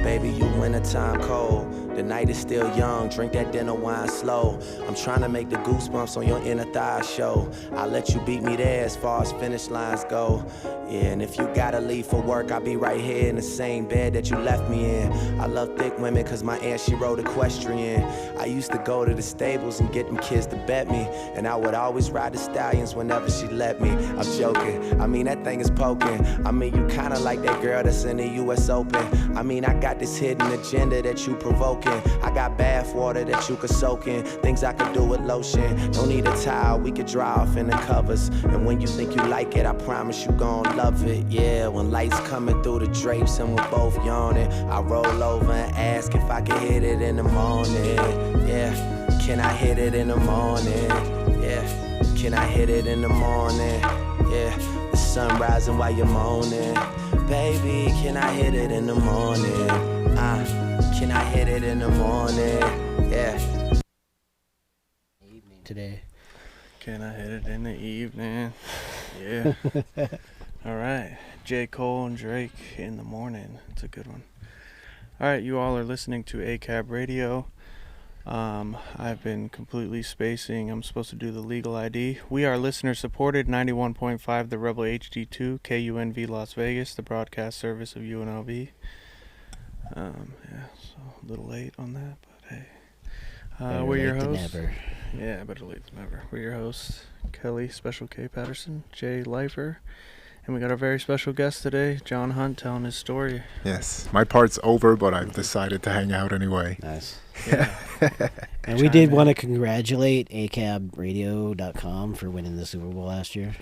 Baby, you wintertime cold. The night is still young, drink that dinner wine slow. I'm trying to make the goosebumps on your inner thigh show. I'll let you beat me there as far as finish lines go. Yeah, and if you gotta leave for work, I'll be right here in the same bed that you left me in. I love thick women cause my aunt, she rode equestrian. I used to go to the stables and get them kids to bet me. And I would always ride the stallions whenever she let me. I'm joking, I mean that thing is poking. I mean you kinda like that girl that's in the US Open. I mean I got this hidden agenda that you provoking. I got bath water that you could soak in. Things I could do with lotion. Don't need a towel, we could dry off in the covers. And when you think you like it, I promise you gon' love it. Yeah, when lights coming through the drapes and we're both yawning, I roll over and ask if I can hit it in the morning. Yeah, can I hit it in the morning? Yeah, can I hit it in the morning? Yeah, the sun rising while you're moaning. Baby, can I hit it in the morning? Can I hit it in the morning? Yeah. Today. Can I hit it in the evening? Yeah. All right. J. Cole and Drake in the morning. It's a good one. All right, you all are listening to ACAB Radio. I've been completely spacing. I'm supposed to do the legal ID. We are listener supported, 91.5 The Rebel HD2, KUNV Las Vegas, the broadcast service of UNLV. Yeah, so a little late on that, but hey. We're your hosts. Yeah, better late than never. We're your hosts, Kelly, Special K Patterson, Jay Lifer, and we got our very special guest today, John Hunt, telling his story. Yes, my part's over, but I've decided to hang out anyway. Nice. Yeah. And we did want to congratulate ACABradio.com for winning the Super Bowl last year.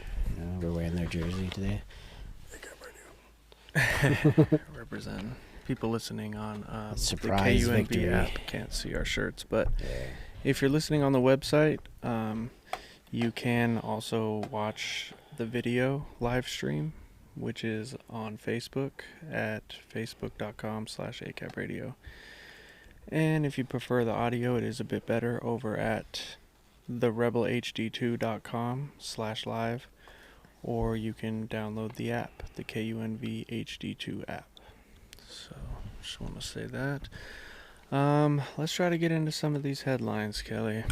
We're wearing their jersey today. ACAB Radio. Representing. People listening on the KUNV victory app can't see our shirts, but if you're listening on the website, you can also watch the video live stream, which is on Facebook at facebook.com/ACABradio. And if you prefer the audio, it is a bit better over at therebelhd2.com/live, or you can download the app, the KUNV HD2 app. So, just want to say that. Let's try to get into some of these headlines, Kelly.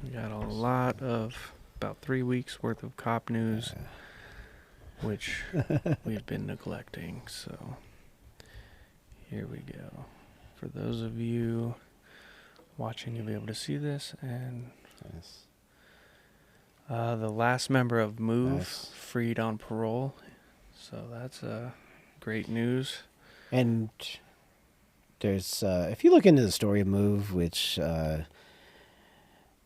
We got a lot of, about 3 weeks worth of cop news, which we've been neglecting. So, here we go. For those of you watching, you'll be able to see this. And the last member of MOVE freed on parole. So, that's great news. And there's, if you look into the story of MOVE, which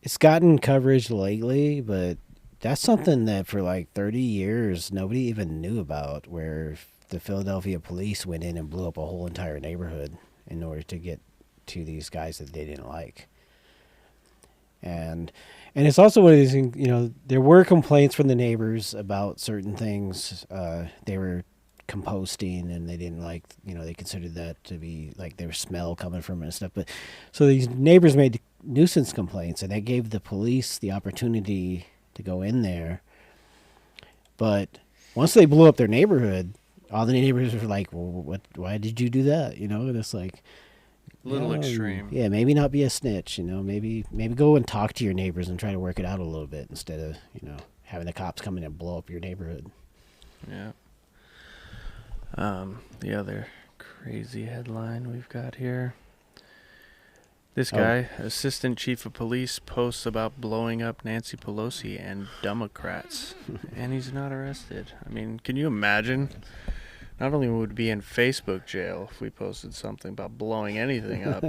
it's gotten coverage lately, but that's something that for like 30 years nobody even knew about, where the Philadelphia police went in and blew up a whole entire neighborhood in order to get to these guys that they didn't like. And it's also one of these things, there were complaints from the neighbors about certain things. They were composting and they didn't like, they considered that to be like there was smell coming from it and stuff. But so these neighbors made nuisance complaints and they gave the police the opportunity to go in there. But once they blew up their neighborhood, all the neighbors were like, well, why did you do that? And it's like a little extreme. Yeah, maybe not be a snitch, maybe go and talk to your neighbors and try to work it out a little bit instead of, having the cops come in and blow up your neighborhood. Yeah. The other crazy headline we've got here. This guy, Assistant Chief of Police, posts about blowing up Nancy Pelosi and Democrats, and he's not arrested. I mean, can you imagine? Not only would we be in Facebook jail if we posted something about blowing anything up,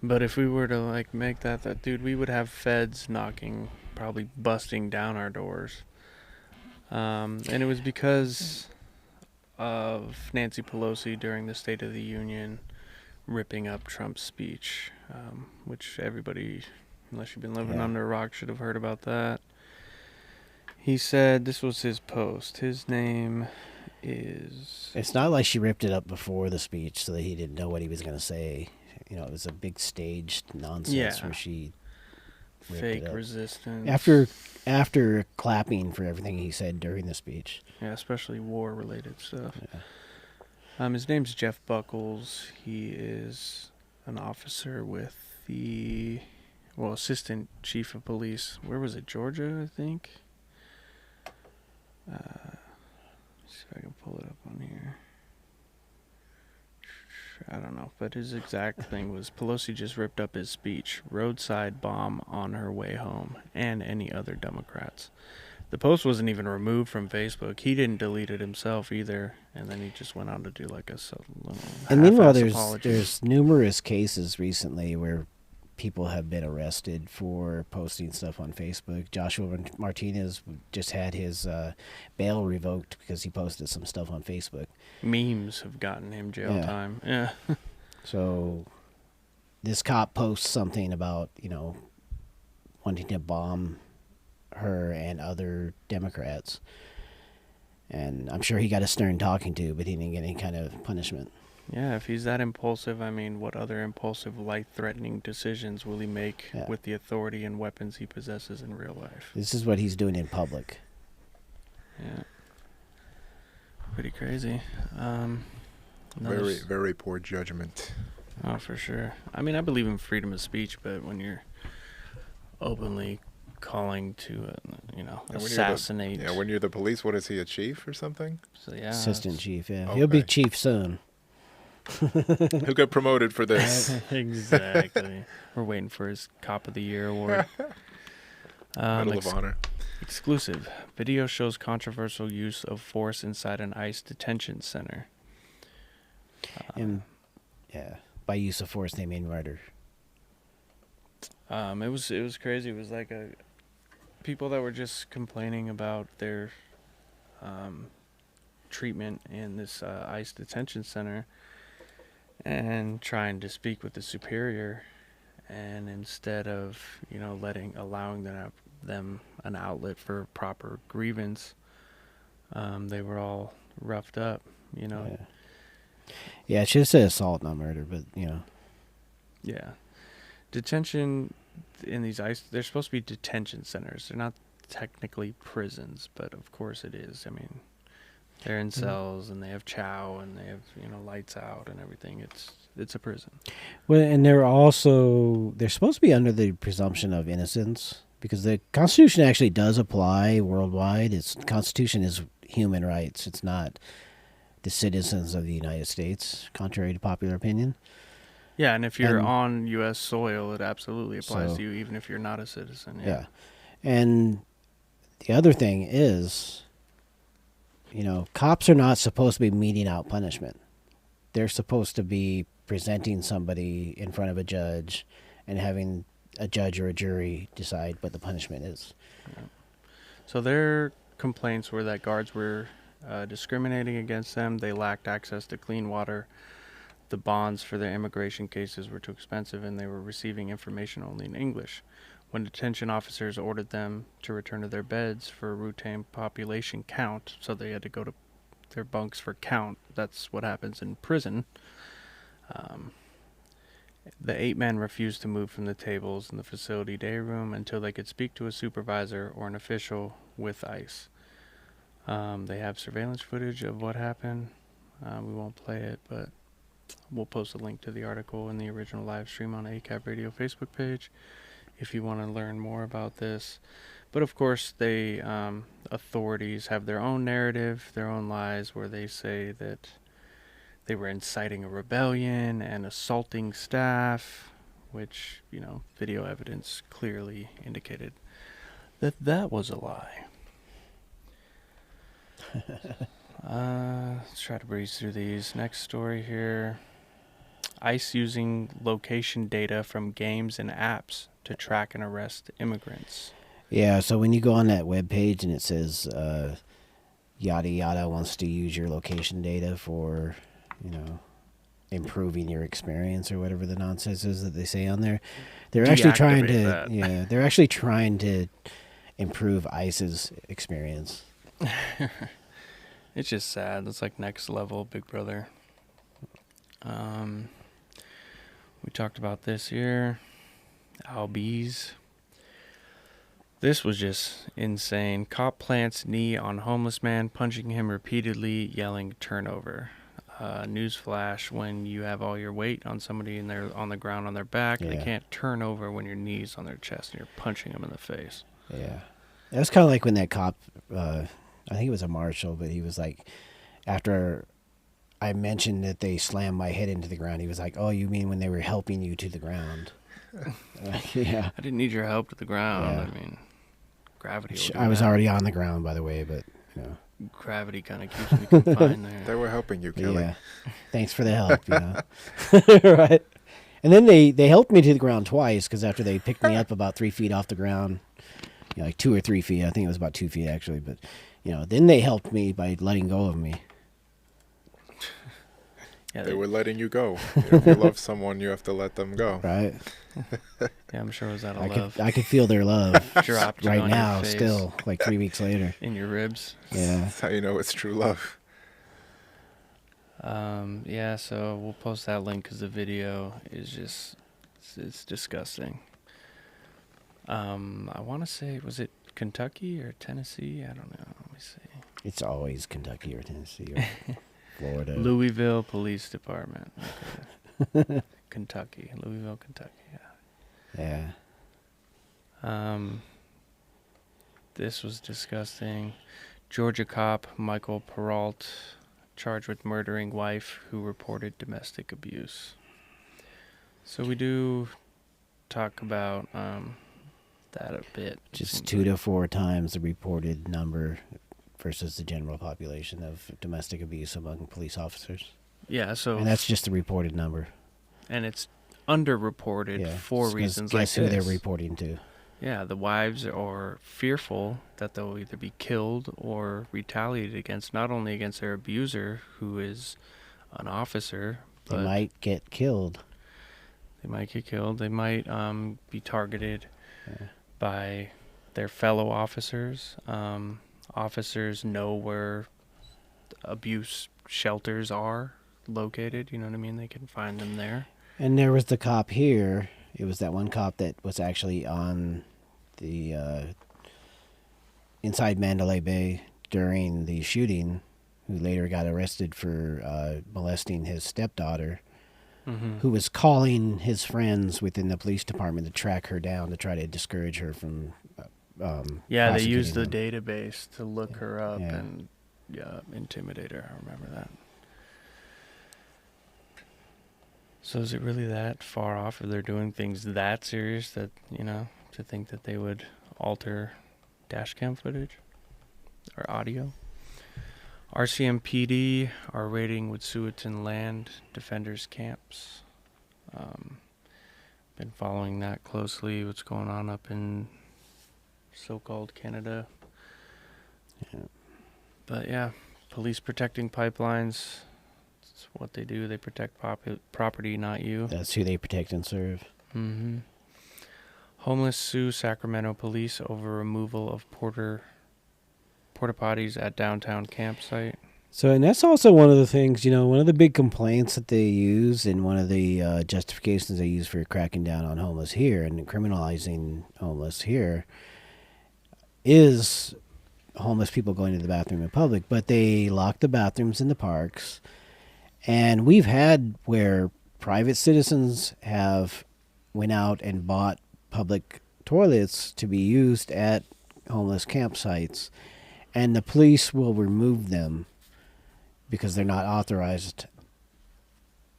but if we were to make that dude, we would have feds knocking, probably busting down our doors. And it was because of Nancy Pelosi during the State of the Union ripping up Trump's speech, which everybody, unless you've been living under a rock, should have heard about that. He said, this was his post. His name is... It's not like she ripped it up before the speech so that he didn't know what he was going to say. You know, it was a big staged nonsense where she ripped fake it up. resistance. After clapping for everything he said during the speech. Yeah, especially war-related stuff. Yeah. His name's Jeff Buckles. He is an officer with the, assistant chief of police. Where was it? Georgia, I think. Let's see if I can pull it up on here. I don't know, but his exact thing was Pelosi just ripped up his speech. Roadside bomb on her way home, and any other Democrats. The post wasn't even removed from Facebook. He didn't delete it himself either, and then he just went on to do like a little. And meanwhile, there's numerous cases recently where people have been arrested for posting stuff on Facebook. Joshua Martinez just had his bail revoked because he posted some stuff on Facebook. Memes have gotten him jail time. Yeah. So this cop posts something about, wanting to bomb her and other Democrats. And I'm sure he got a stern talking to, but he didn't get any kind of punishment. Yeah, if he's that impulsive, I mean, what other impulsive, life-threatening decisions will he make with the authority and weapons he possesses in real life? This is what he's doing in public. Yeah. Pretty crazy. Very, very poor judgment. Oh, for sure. I mean, I believe in freedom of speech, but when you're openly calling to, assassinate... When you're the police, what is he, a chief or something? So, yeah. Assistant chief, yeah. Okay. He'll be chief soon. He'll get promoted for this. Exactly. We're waiting for his Cop of the Year award. Medal of Honor. Exclusive. Video shows controversial use of force inside an ICE detention center. By use of force, they mean murder. It was crazy. It was like people that were just complaining about their treatment in this ICE detention center and trying to speak with the superior, and instead of allowing them an outlet for proper grievance, they were all roughed up. Yeah, it should have said assault, not murder, but Yeah. Detention in these ICE, they're supposed to be detention centers. They're not technically prisons, but of course it is. I mean, they're in cells and they have chow and they have, lights out and everything. It's a prison. Well, and they're supposed to be under the presumption of innocence because the Constitution actually does apply worldwide. The Constitution is human rights. It's not the citizens of the United States, contrary to popular opinion. Yeah, and if you're on U.S. soil, it absolutely applies to you, even if you're not a citizen. Yeah. And the other thing is, cops are not supposed to be meting out punishment. They're supposed to be presenting somebody in front of a judge and having a judge or a jury decide what the punishment is. Yeah. So their complaints were that guards were discriminating against them. They lacked access to clean water. The bonds for their immigration cases were too expensive, and they were receiving information only in English. When detention officers ordered them to return to their beds for a routine population count, so they had to go to their bunks for count. That's what happens in prison. The 8 men refused to move from the tables in the facility day room until they could speak to a supervisor or an official with ICE. They have surveillance footage of what happened. We won't play it, but we'll post a link to the article in the original live stream on ACAB Radio Facebook page if you want to learn more about this. But of course, authorities have their own narrative, their own lies, where they say that they were inciting a rebellion and assaulting staff, which, video evidence clearly indicated that was a lie. Let's try to breeze through these. Next story here. ICE using location data from games and apps to track and arrest immigrants. Yeah, so when you go on that webpage and it says yada yada wants to use your location data for, improving your experience or whatever the nonsense is that they say on there. They're actually trying to, that. they're actually trying to improve ICE's experience. It's just sad. That's like next level Big Brother. We talked about this here. Albies. This was just insane. Cop plants knee on homeless man, punching him repeatedly, yelling turnover. Newsflash, when you have all your weight on somebody and they're on the ground on their back, they can't turn over when your knee's on their chest and you're punching them in the face. Yeah. It was kind of like when that cop, I think it was a marshal, but he was like, after I mentioned that they slammed my head into the ground, he was like, oh, you mean when they were helping you to the ground? Yeah. I didn't need your help to the ground. Yeah. I mean, gravity will do I was that. already on the ground, by the way, but, Gravity kind of keeps me confined there. They were helping you, Kelly. Yeah. Thanks for the help, Right. And then they helped me to the ground twice, because after they picked me up about 3 feet off the ground, like 2 or 3 feet, I think it was about 2 feet actually, but, then they helped me by letting go of me. Yeah, They were letting you go. If you love someone, you have to let them go. Right. Yeah, I'm sure it was out of love. I could feel their love Dropped right on now, your face. still, like 3 weeks later. In your ribs. Yeah. That's how you know it's true love. Yeah, so we'll post that link because the video is just, it's disgusting. I want to say, was it Kentucky or Tennessee? I don't know. Let me see. It's always Kentucky or Tennessee or Florida. Louisville Police Department. Okay. Kentucky. Louisville, Kentucky. Yeah. This was disgusting. Georgia cop Michael Peralt charged with murdering wife who reported domestic abuse. So we do talk about that a bit. Just 2 to 4 times the reported number versus the general population of domestic abuse among police officers. Yeah, so... And that's just the reported number. And it's underreported for reasons like this. Guess who they're reporting to. Yeah, the wives are fearful that they'll either be killed or retaliated against, not only against their abuser, who is an officer, but they might get killed. They might get killed. They might be targeted by their fellow officers. Officers know where abuse shelters are located. You know what I mean? They can find them there. And there was the cop here. It was that one cop that was actually on the inside Mandalay Bay during the shooting, who later got arrested for molesting his stepdaughter, who was calling his friends within the police department to track her down to try to discourage her from they used the him. database to look her up and intimidate her. I remember that. So is it really that far off if they're doing things that serious that, to think that they would alter dash cam footage or audio? RCMPD are raiding Wet'suwet'en land defenders camps. Been following that closely, what's going on up in so-called Canada. Yeah. But yeah, police protecting pipelines. That's what they do. They protect property, not you. That's who they protect and serve. Mm-hmm. Homeless sue Sacramento police over removal of porta potties at downtown campsite. So, and that's also one of the things, one of the big complaints that they use and one of the justifications they use for cracking down on homeless here and criminalizing homeless here is homeless people going to the bathroom in public. But they lock the bathrooms in the parks. And we've had where private citizens have went out and bought public toilets to be used at homeless campsites, and the police will remove them because they're not authorized.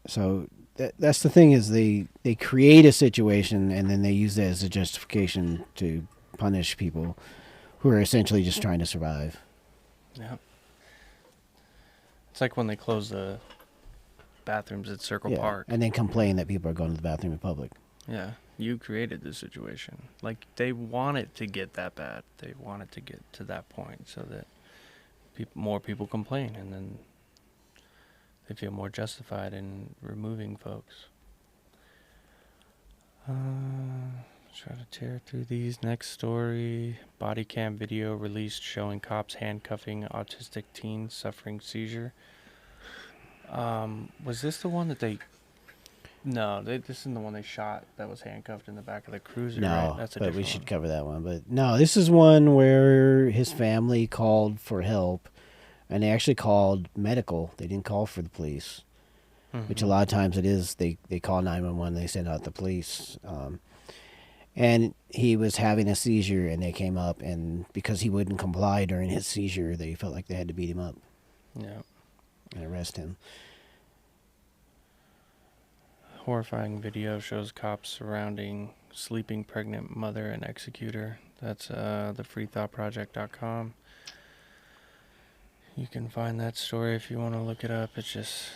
So that's the thing, is they create a situation and then they use that as a justification to punish people who are essentially just trying to survive. Yeah. It's like when they close the bathrooms at Circle Park. And then complain that people are going to the bathroom in public. Yeah. You created the situation. Like, they want it to get that bad. They want it to get to that point so that more people complain, and then they feel more justified in removing folks. Try to tear through these. Next story. Body cam video released showing cops handcuffing autistic teen suffering seizure. Was this the one that they... No, this isn't the one they shot that was handcuffed in the back of the cruiser, No, right? That's a but we different should one. cover that one. But no, this is one where his family called for help, and they actually called medical. They didn't call for the police, which a lot of times it is. They call 911, they send out the police. And he was having a seizure, and they came up, and because he wouldn't comply during his seizure, they felt like they had to beat him up. Yeah. And arrest him. Horrifying video shows cops surrounding sleeping pregnant mother and executor. That's the freethoughtproject.com. You can find that story if you want to look it up. It's just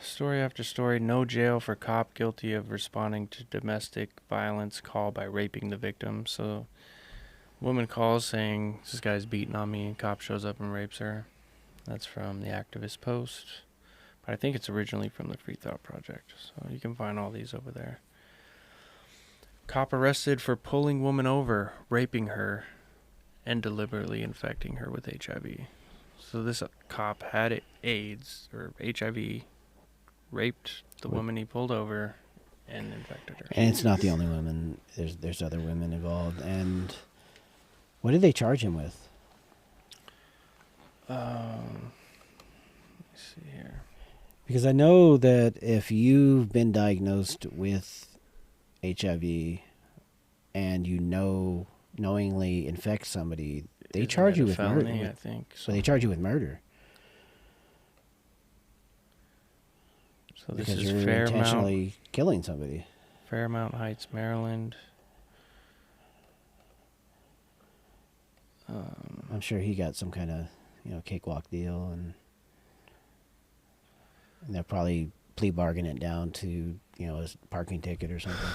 story after story. No jail for cop guilty of responding to domestic violence call by raping the victim. So woman calls saying, this guy's beating on me, and cop shows up and rapes her. That's from the Activist Post. But I think it's originally from the Free Thought Project. So you can find all these over there. Cop arrested for pulling woman over, raping her, and deliberately infecting her with HIV. So this cop had AIDS or HIV, raped the woman he pulled over, and infected her. And it's not the only woman. There's other women involved. And what did they charge him with? Let me see here. Because I know that if you've been diagnosed with HIV and you knowingly infect somebody, they charge you with felony, murder. I think. So they charge you with murder. So this because is you're Fairmount, intentionally killing somebody. Fairmount Heights, Maryland. I'm sure he got some kind of, cakewalk deal, and they'll probably plea bargain it down to, a parking ticket or something.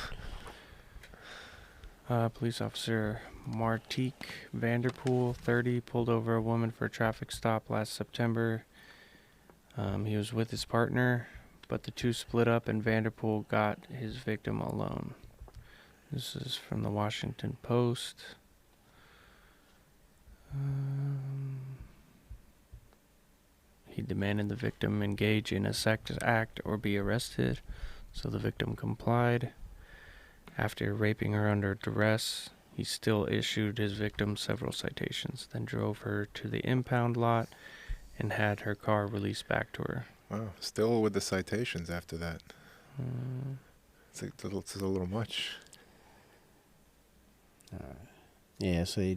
Police officer Martique Vanderpool, 30, pulled over a woman for a traffic stop last September. He was with his partner, but the two split up and Vanderpool got his victim alone. This is from the Washington Post. He demanded the victim engage in a sex act or be arrested, so the victim complied. After raping her under duress, he still issued his victim several citations, then drove her to the impound lot and had her car released back to her. Wow, still with the citations after that. It's a little much. Yeah, so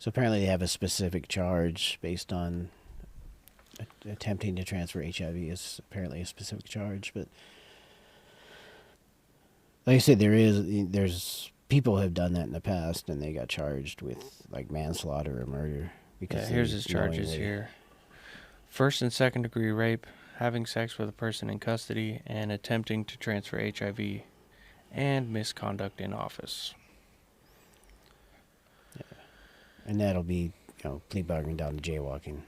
apparently they have a specific charge based on attempting to transfer HIV is apparently a specific charge, but like I said, there's people who have done that in the past and they got charged with like manslaughter or murder. Because here's his charges knowingly... here. First and second degree rape, having sex with a person in custody, and attempting to transfer HIV, and misconduct in office. Yeah. And that'll be, plea bargaining down to jaywalking.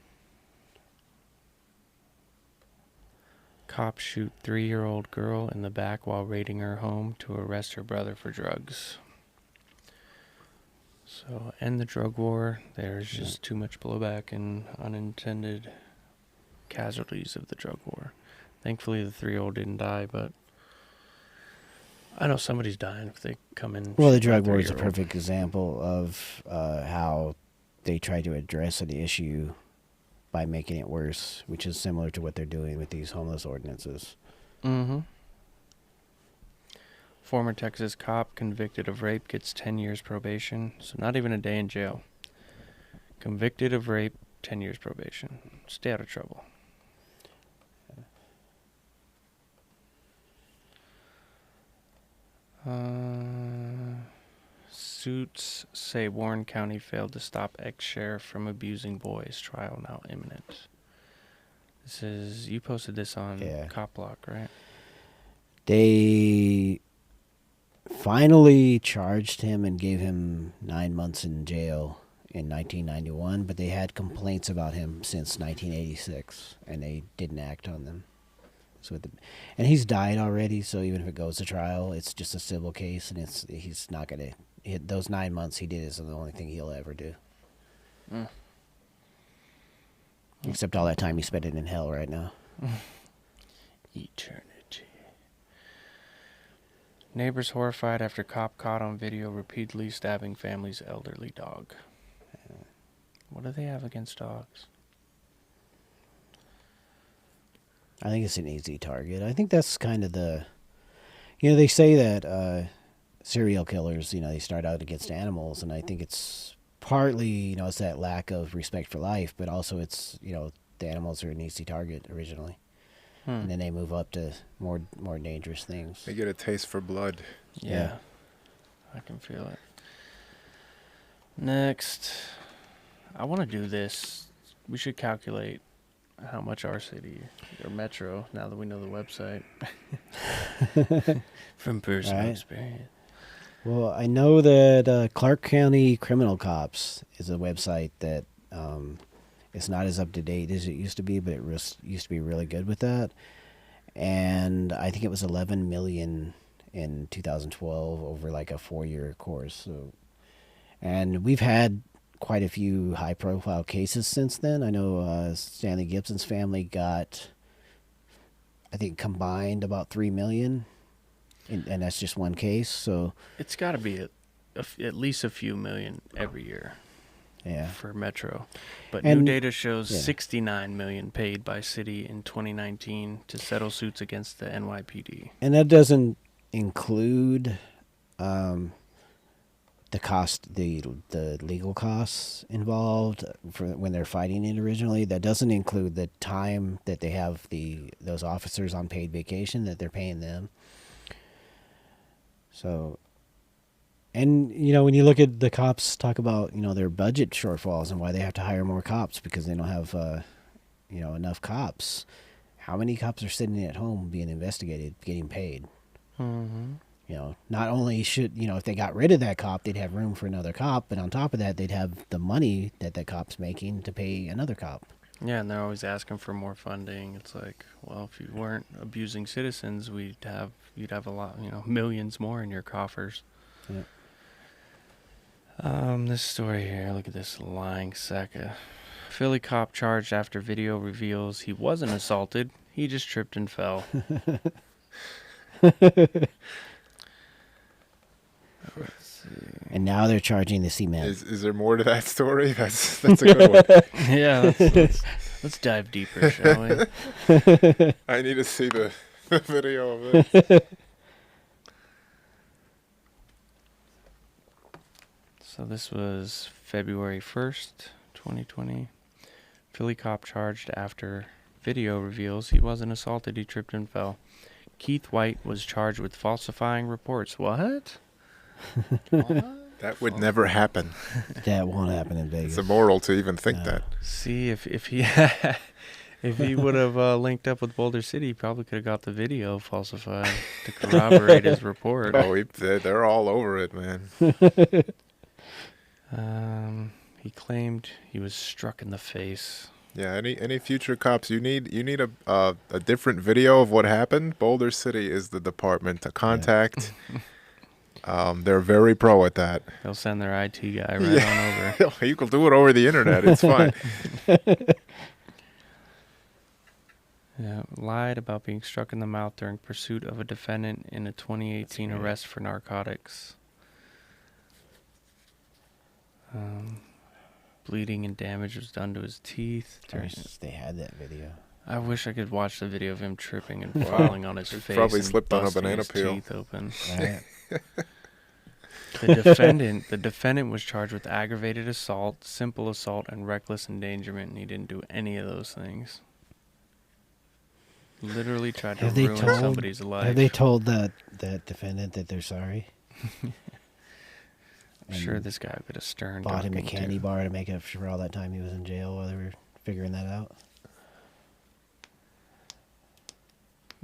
Cops shoot 3-year-old girl in the back while raiding her home to arrest her brother for drugs. So, end the drug war. There's just too much blowback and unintended casualties of the drug war. Thankfully, the 3-year-old didn't die, but I know somebody's dying if they come in. Well, the drug war is a perfect example of how they try to address an issue by making it worse, which is similar to what they're doing with these homeless ordinances. Mm-hmm. Former Texas cop convicted of rape gets 10 years probation, so not even a day in jail. Convicted of rape, 10 years probation. Stay out of trouble. Suits say Warren County failed to stop ex-sheriff from abusing boys. Trial now imminent. This is, you posted this on Cop Block, right? They finally charged him and gave him 9 months in jail in 1991, but they had complaints about him since 1986, and they didn't act on them. And he's died already, so even if it goes to trial, it's just a civil case, and he's not going to... Those 9 months he did is the only thing he'll ever do. Mm. Except all that time he spent it in hell right now. Eternity. Neighbors horrified after cop caught on video repeatedly stabbing family's elderly dog. What do they have against dogs? I think it's an easy target. I think that's kind of the... they say that serial killers, they start out against animals, and I think it's partly, it's that lack of respect for life, but also it's, the animals are an easy target originally. And then they move up to more dangerous things. They get a taste for blood. Yeah. I can feel it. Next, I want to do this. We should calculate how much our city, or Metro, now that we know the website, from personal experience. Well, I know that Clark County Criminal Cops is a website that it's not as up to date as it used to be, but it used to be really good with that. And I think it was 11 million in 2012 over like a 4-year course. So, and we've had quite a few high-profile cases since then. I know Stanley Gibson's family got, I think, combined about 3 million, and that's just one case. So it's got to be at least a few million every year. Yeah. For Metro. But and, new data shows 69 million paid by city in 2019 to settle suits against the NYPD. And that doesn't include the cost, the legal costs involved for when they're fighting it originally. That doesn't include the time that they have those officers on paid vacation that they're paying them. So, and, when you look at the cops talk about, their budget shortfalls and why they have to hire more cops because they don't have, enough cops. How many cops are sitting at home being investigated, getting paid? Mm-hmm. Not only should, if they got rid of that cop, they'd have room for another cop, but on top of that, they'd have the money that the cop's making to pay another cop. Yeah, and they're always asking for more funding. It's like, well, if you weren't abusing citizens, you'd have a lot, millions more in your coffers. Yeah. This story here, look at this lying sack of... Philly cop charged after video reveals he wasn't assaulted. He just tripped and fell. Let's see. And now they're charging the cement. Is there more to that story? That's a good one. Yeah, let's dive deeper, shall we? I need to see the video of this. So this was February 1st, 2020. Philly cop charged after video reveals he wasn't assaulted, he tripped and fell. Keith White was charged with falsifying reports. What? That would never happen. That won't happen in Vegas. It's immoral to even think that. See, if he if he would have linked up with Boulder City, he probably could have got the video falsified to corroborate his report. Oh, they're all over it, man. He claimed he was struck in the face. Yeah, any future cops, you need a different video of what happened. Boulder City is the department to contact. Yeah. They're very pro at that. They'll send their IT guy right on over. You can do it over the internet. It's fine. Yeah, lied about being struck in the mouth during pursuit of a defendant in a 2018 arrest for narcotics. Bleeding and damage was done to his teeth. They had that video. I wish I could watch the video of him tripping and falling on his face. Probably and slipped on a banana his peel. Teeth open. Right. The defendant was charged with aggravated assault, simple assault, and reckless endangerment, and he didn't do any of those things. Literally tried to ruin somebody's life. Have they told that defendant that they're sorry? I'm sure this guy would get a stern. Bought him a candy bar to make up for all that time he was in jail while they were figuring that out.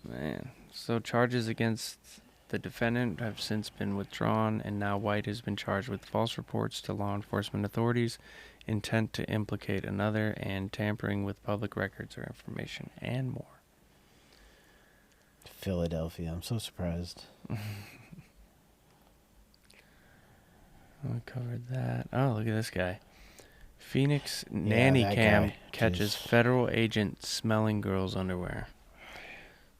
Man, so charges against the defendant have since been withdrawn, and now White has been charged with false reports to law enforcement authorities, intent to implicate another, and tampering with public records or information, and more. Philadelphia. I'm so surprised. We covered that. Oh, look at this guy. Phoenix nanny that cam guy. catches Jeez. federal agent smelling girls' underwear.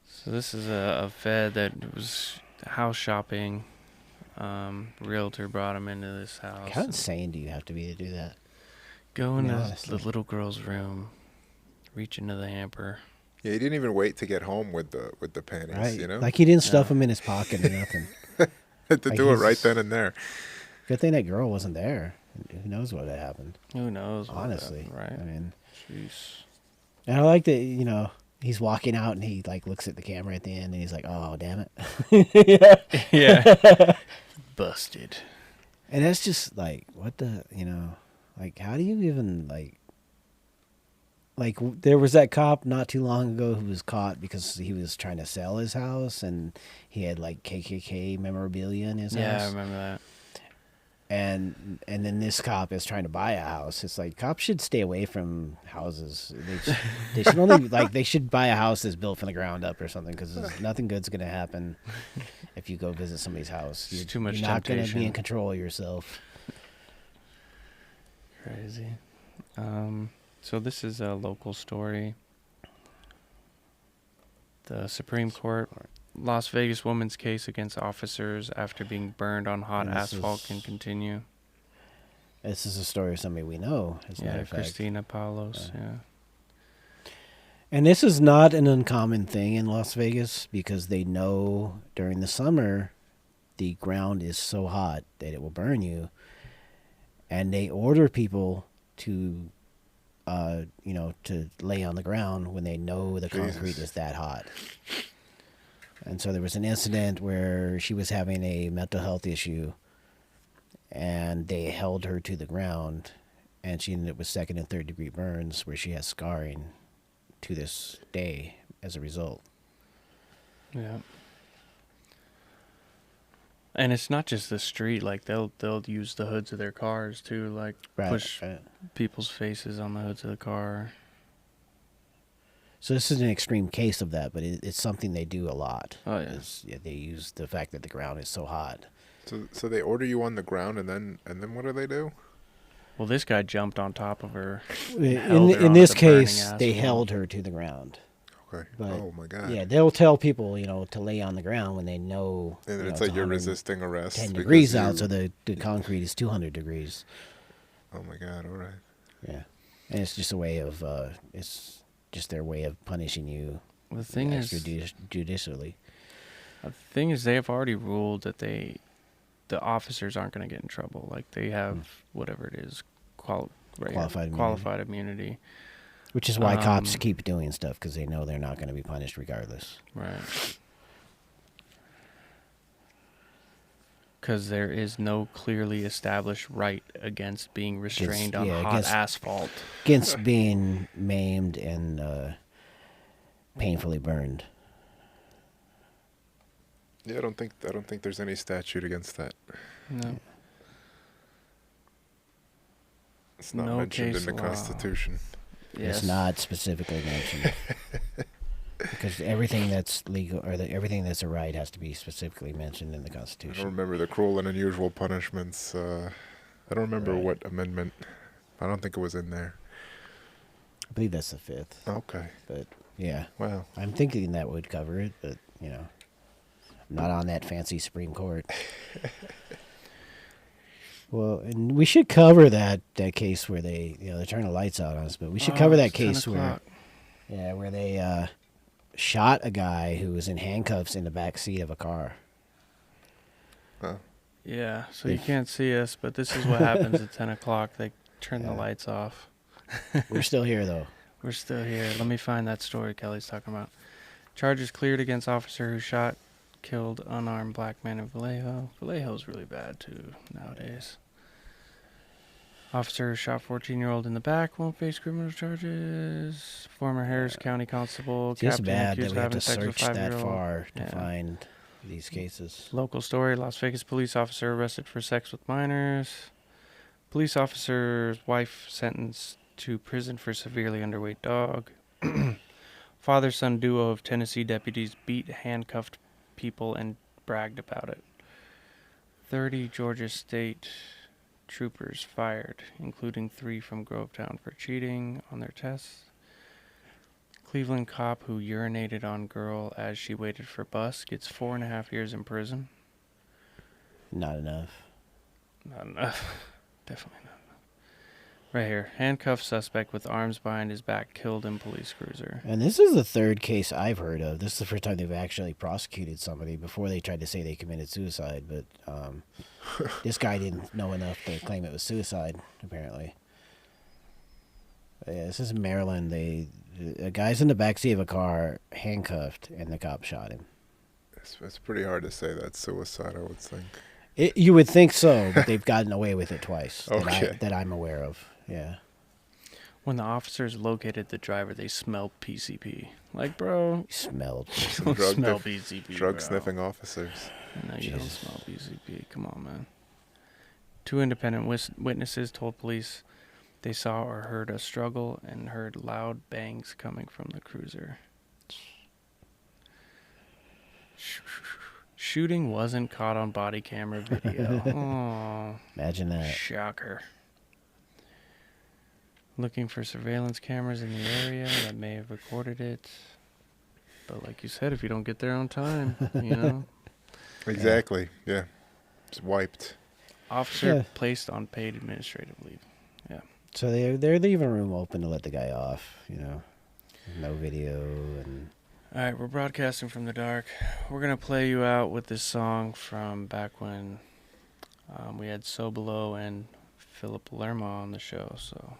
So this is a fed that was house shopping. Realtor brought him into this house. How insane do you have to be to do that? Go into honestly. the little girl's room, reach into the hamper. Yeah, he didn't even wait to get home with the panties, Right. you know? Like he didn't stuff them in his pocket or nothing. Had to like do it he's- right then and there. Good thing that girl wasn't there. Who knows what had happened? Who knows? what Honestly, happened, right? I mean, Jeez. and I like that. He's walking out and he like looks at the camera at the end and he's like, "Oh, damn it!" Yeah. Busted. And that's just like, what the, like, how do you even like there was that cop not too long ago who was caught because he was trying to sell his house and he had like KKK memorabilia in his house. Yeah, I remember that. And then this cop is trying to buy a house. It's like cops should stay away from houses. They should only they should buy a house that's built from the ground up or something because nothing good's gonna happen if you go visit somebody's house. It's too much You're not gonna temptation. be in control of yourself. Crazy. So this is a local story. The Supreme Court, Las Vegas woman's case against officers after being burned on hot And this asphalt is- can continue. This is a story of somebody we know. As a matter Yeah, of fact. Christina Paulos. Yeah. And this is not an uncommon thing in Las Vegas because they know during the summer the ground is so hot that it will burn you. And they order people to, to lay on the ground when they know the concrete is that hot. And so there was an incident where she was having a mental health issue and they held her to the ground and she ended up with 2nd and 3rd degree burns where she has scarring to this day as a result. Yeah. And it's not just the street. Like they'll use the hoods of their cars too. Like push people's faces on the hoods of the car. So this is an extreme case of that, but it's something they do a lot. Oh yeah. They use the fact that the ground is so hot. So they order you on the ground, and then what do they do? Well, this guy jumped on top of her. In this case, they held her to the ground. Okay. But, oh my God. Yeah, they'll tell people, to lay on the ground when they know. And then it's like you're resisting arrest. 10 because degrees out, so the concrete is 200 degrees. Oh my God! All right. Yeah, and it's just a way of it's just their way of punishing you. The thing is, judicially. The thing is, they have already ruled that the officers aren't going to get in trouble. Like they have whatever it is, qualified immunity. Which is why cops keep doing stuff because they know they're not going to be punished regardless. Right. Because there is no clearly established right against being restrained on hot asphalt. Against being maimed and painfully burned. Yeah, I don't think there's any statute against that. No. It's not mentioned in the law. Constitution. Yes. It's not specifically mentioned. Because everything that's legal or everything that's a right has to be specifically mentioned in the Constitution. I don't remember the cruel and unusual punishments. I don't remember what amendment. I don't think it was in there. I believe that's the 5th. Okay. But yeah. Wow. I'm thinking that would cover it, but I'm not on that fancy Supreme Court. Well, and we should cover that case where they turn the lights out on us, but we should cover that case where they shot a guy who was in handcuffs in the back seat of a car. Huh. Yeah, so you can't see us, but this is what happens at 10 o'clock. They turn the lights off. We're still here, though. We're still here. Let me find that story Kelly's talking about. Charges cleared against officer who killed unarmed black man in Vallejo. Vallejo's really bad, too, nowadays. Officer who shot 14-year-old in the back won't face criminal charges. Former Harris County Constable. It's just Captain bad that accused we of have to having sex with search that 5-year-old. far to find. these cases. Local story: Las Vegas police officer arrested for sex with minors. Police officer's wife sentenced to prison for severely underweight dog. Father-son duo of Tennessee deputies beat handcuffed people and bragged about it. 30 Georgia State troopers fired, including 3 from Grovetown for cheating on their tests. Cleveland cop who urinated on girl as she waited for bus gets 4.5 years in prison. Not enough. Not enough. Definitely not enough. Right here. Handcuffed suspect with arms behind his back killed in police cruiser. And this is the third case I've heard of. This is the first time they've actually prosecuted somebody. Before they tried to say they committed suicide, but this guy didn't know enough to claim it was suicide, apparently. Yeah, this is Maryland. A guy's in the backseat of a car, handcuffed, and the cop shot him. It's pretty hard to say that's suicide, I would think. You would think so, but they've gotten away with it twice Okay. that I'm aware of. Yeah. When the officers located the driver, they smelled PCP. Like, bro, smelled. You don't smell PCP, Drug bro. sniffing officers. No, you don't smell PCP. Come on, man. 2 independent witnesses told police they saw or heard a struggle and heard loud bangs coming from the cruiser. Shooting wasn't caught on body camera video. Oh, imagine that. Shocker. Looking for surveillance cameras in the area that may have recorded it. But like you said, if you don't get there on time, you know. Exactly. Yeah. It's wiped. Officer placed on paid administrative leave. Yeah. So they're leaving room open to let the guy off, you know. No video and... All right, we're broadcasting from the dark. We're going to play you out with this song from back when we had Sobolo and Philip Lerma on the show. So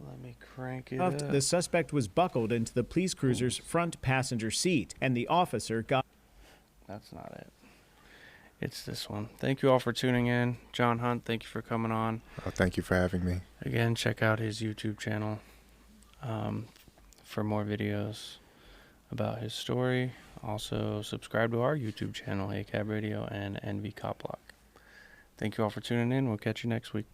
let me crank it up. The suspect was buckled into the police cruiser's front passenger seat, and the officer got... That's not it. It's this one. Thank you all for tuning in. John Hunt, thank you for coming on. Oh, thank you for having me. Again, check out his YouTube channel for more videos about his story. Also, subscribe to our YouTube channel, ACAB Radio and NV Cop Block. Thank you all for tuning in. We'll catch you next week.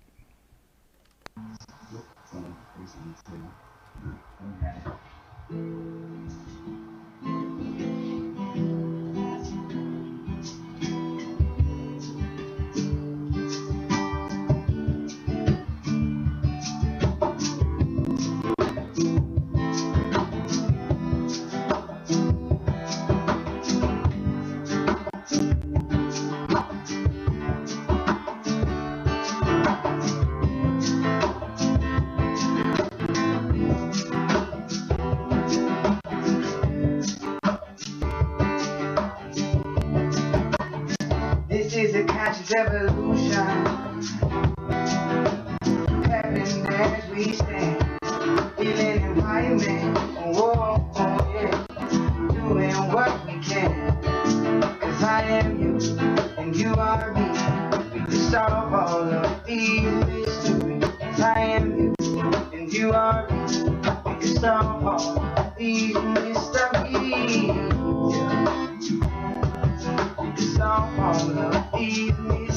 Evolution, happening as we stand, feeling environment, whoa, oh yeah, doing what we can, 'cause I am you, and you are me, we can solve all of these mysteries, 'cause I am you, and you are me, we can solve all of these mysteries, yeah. We can solve all of these mysteries.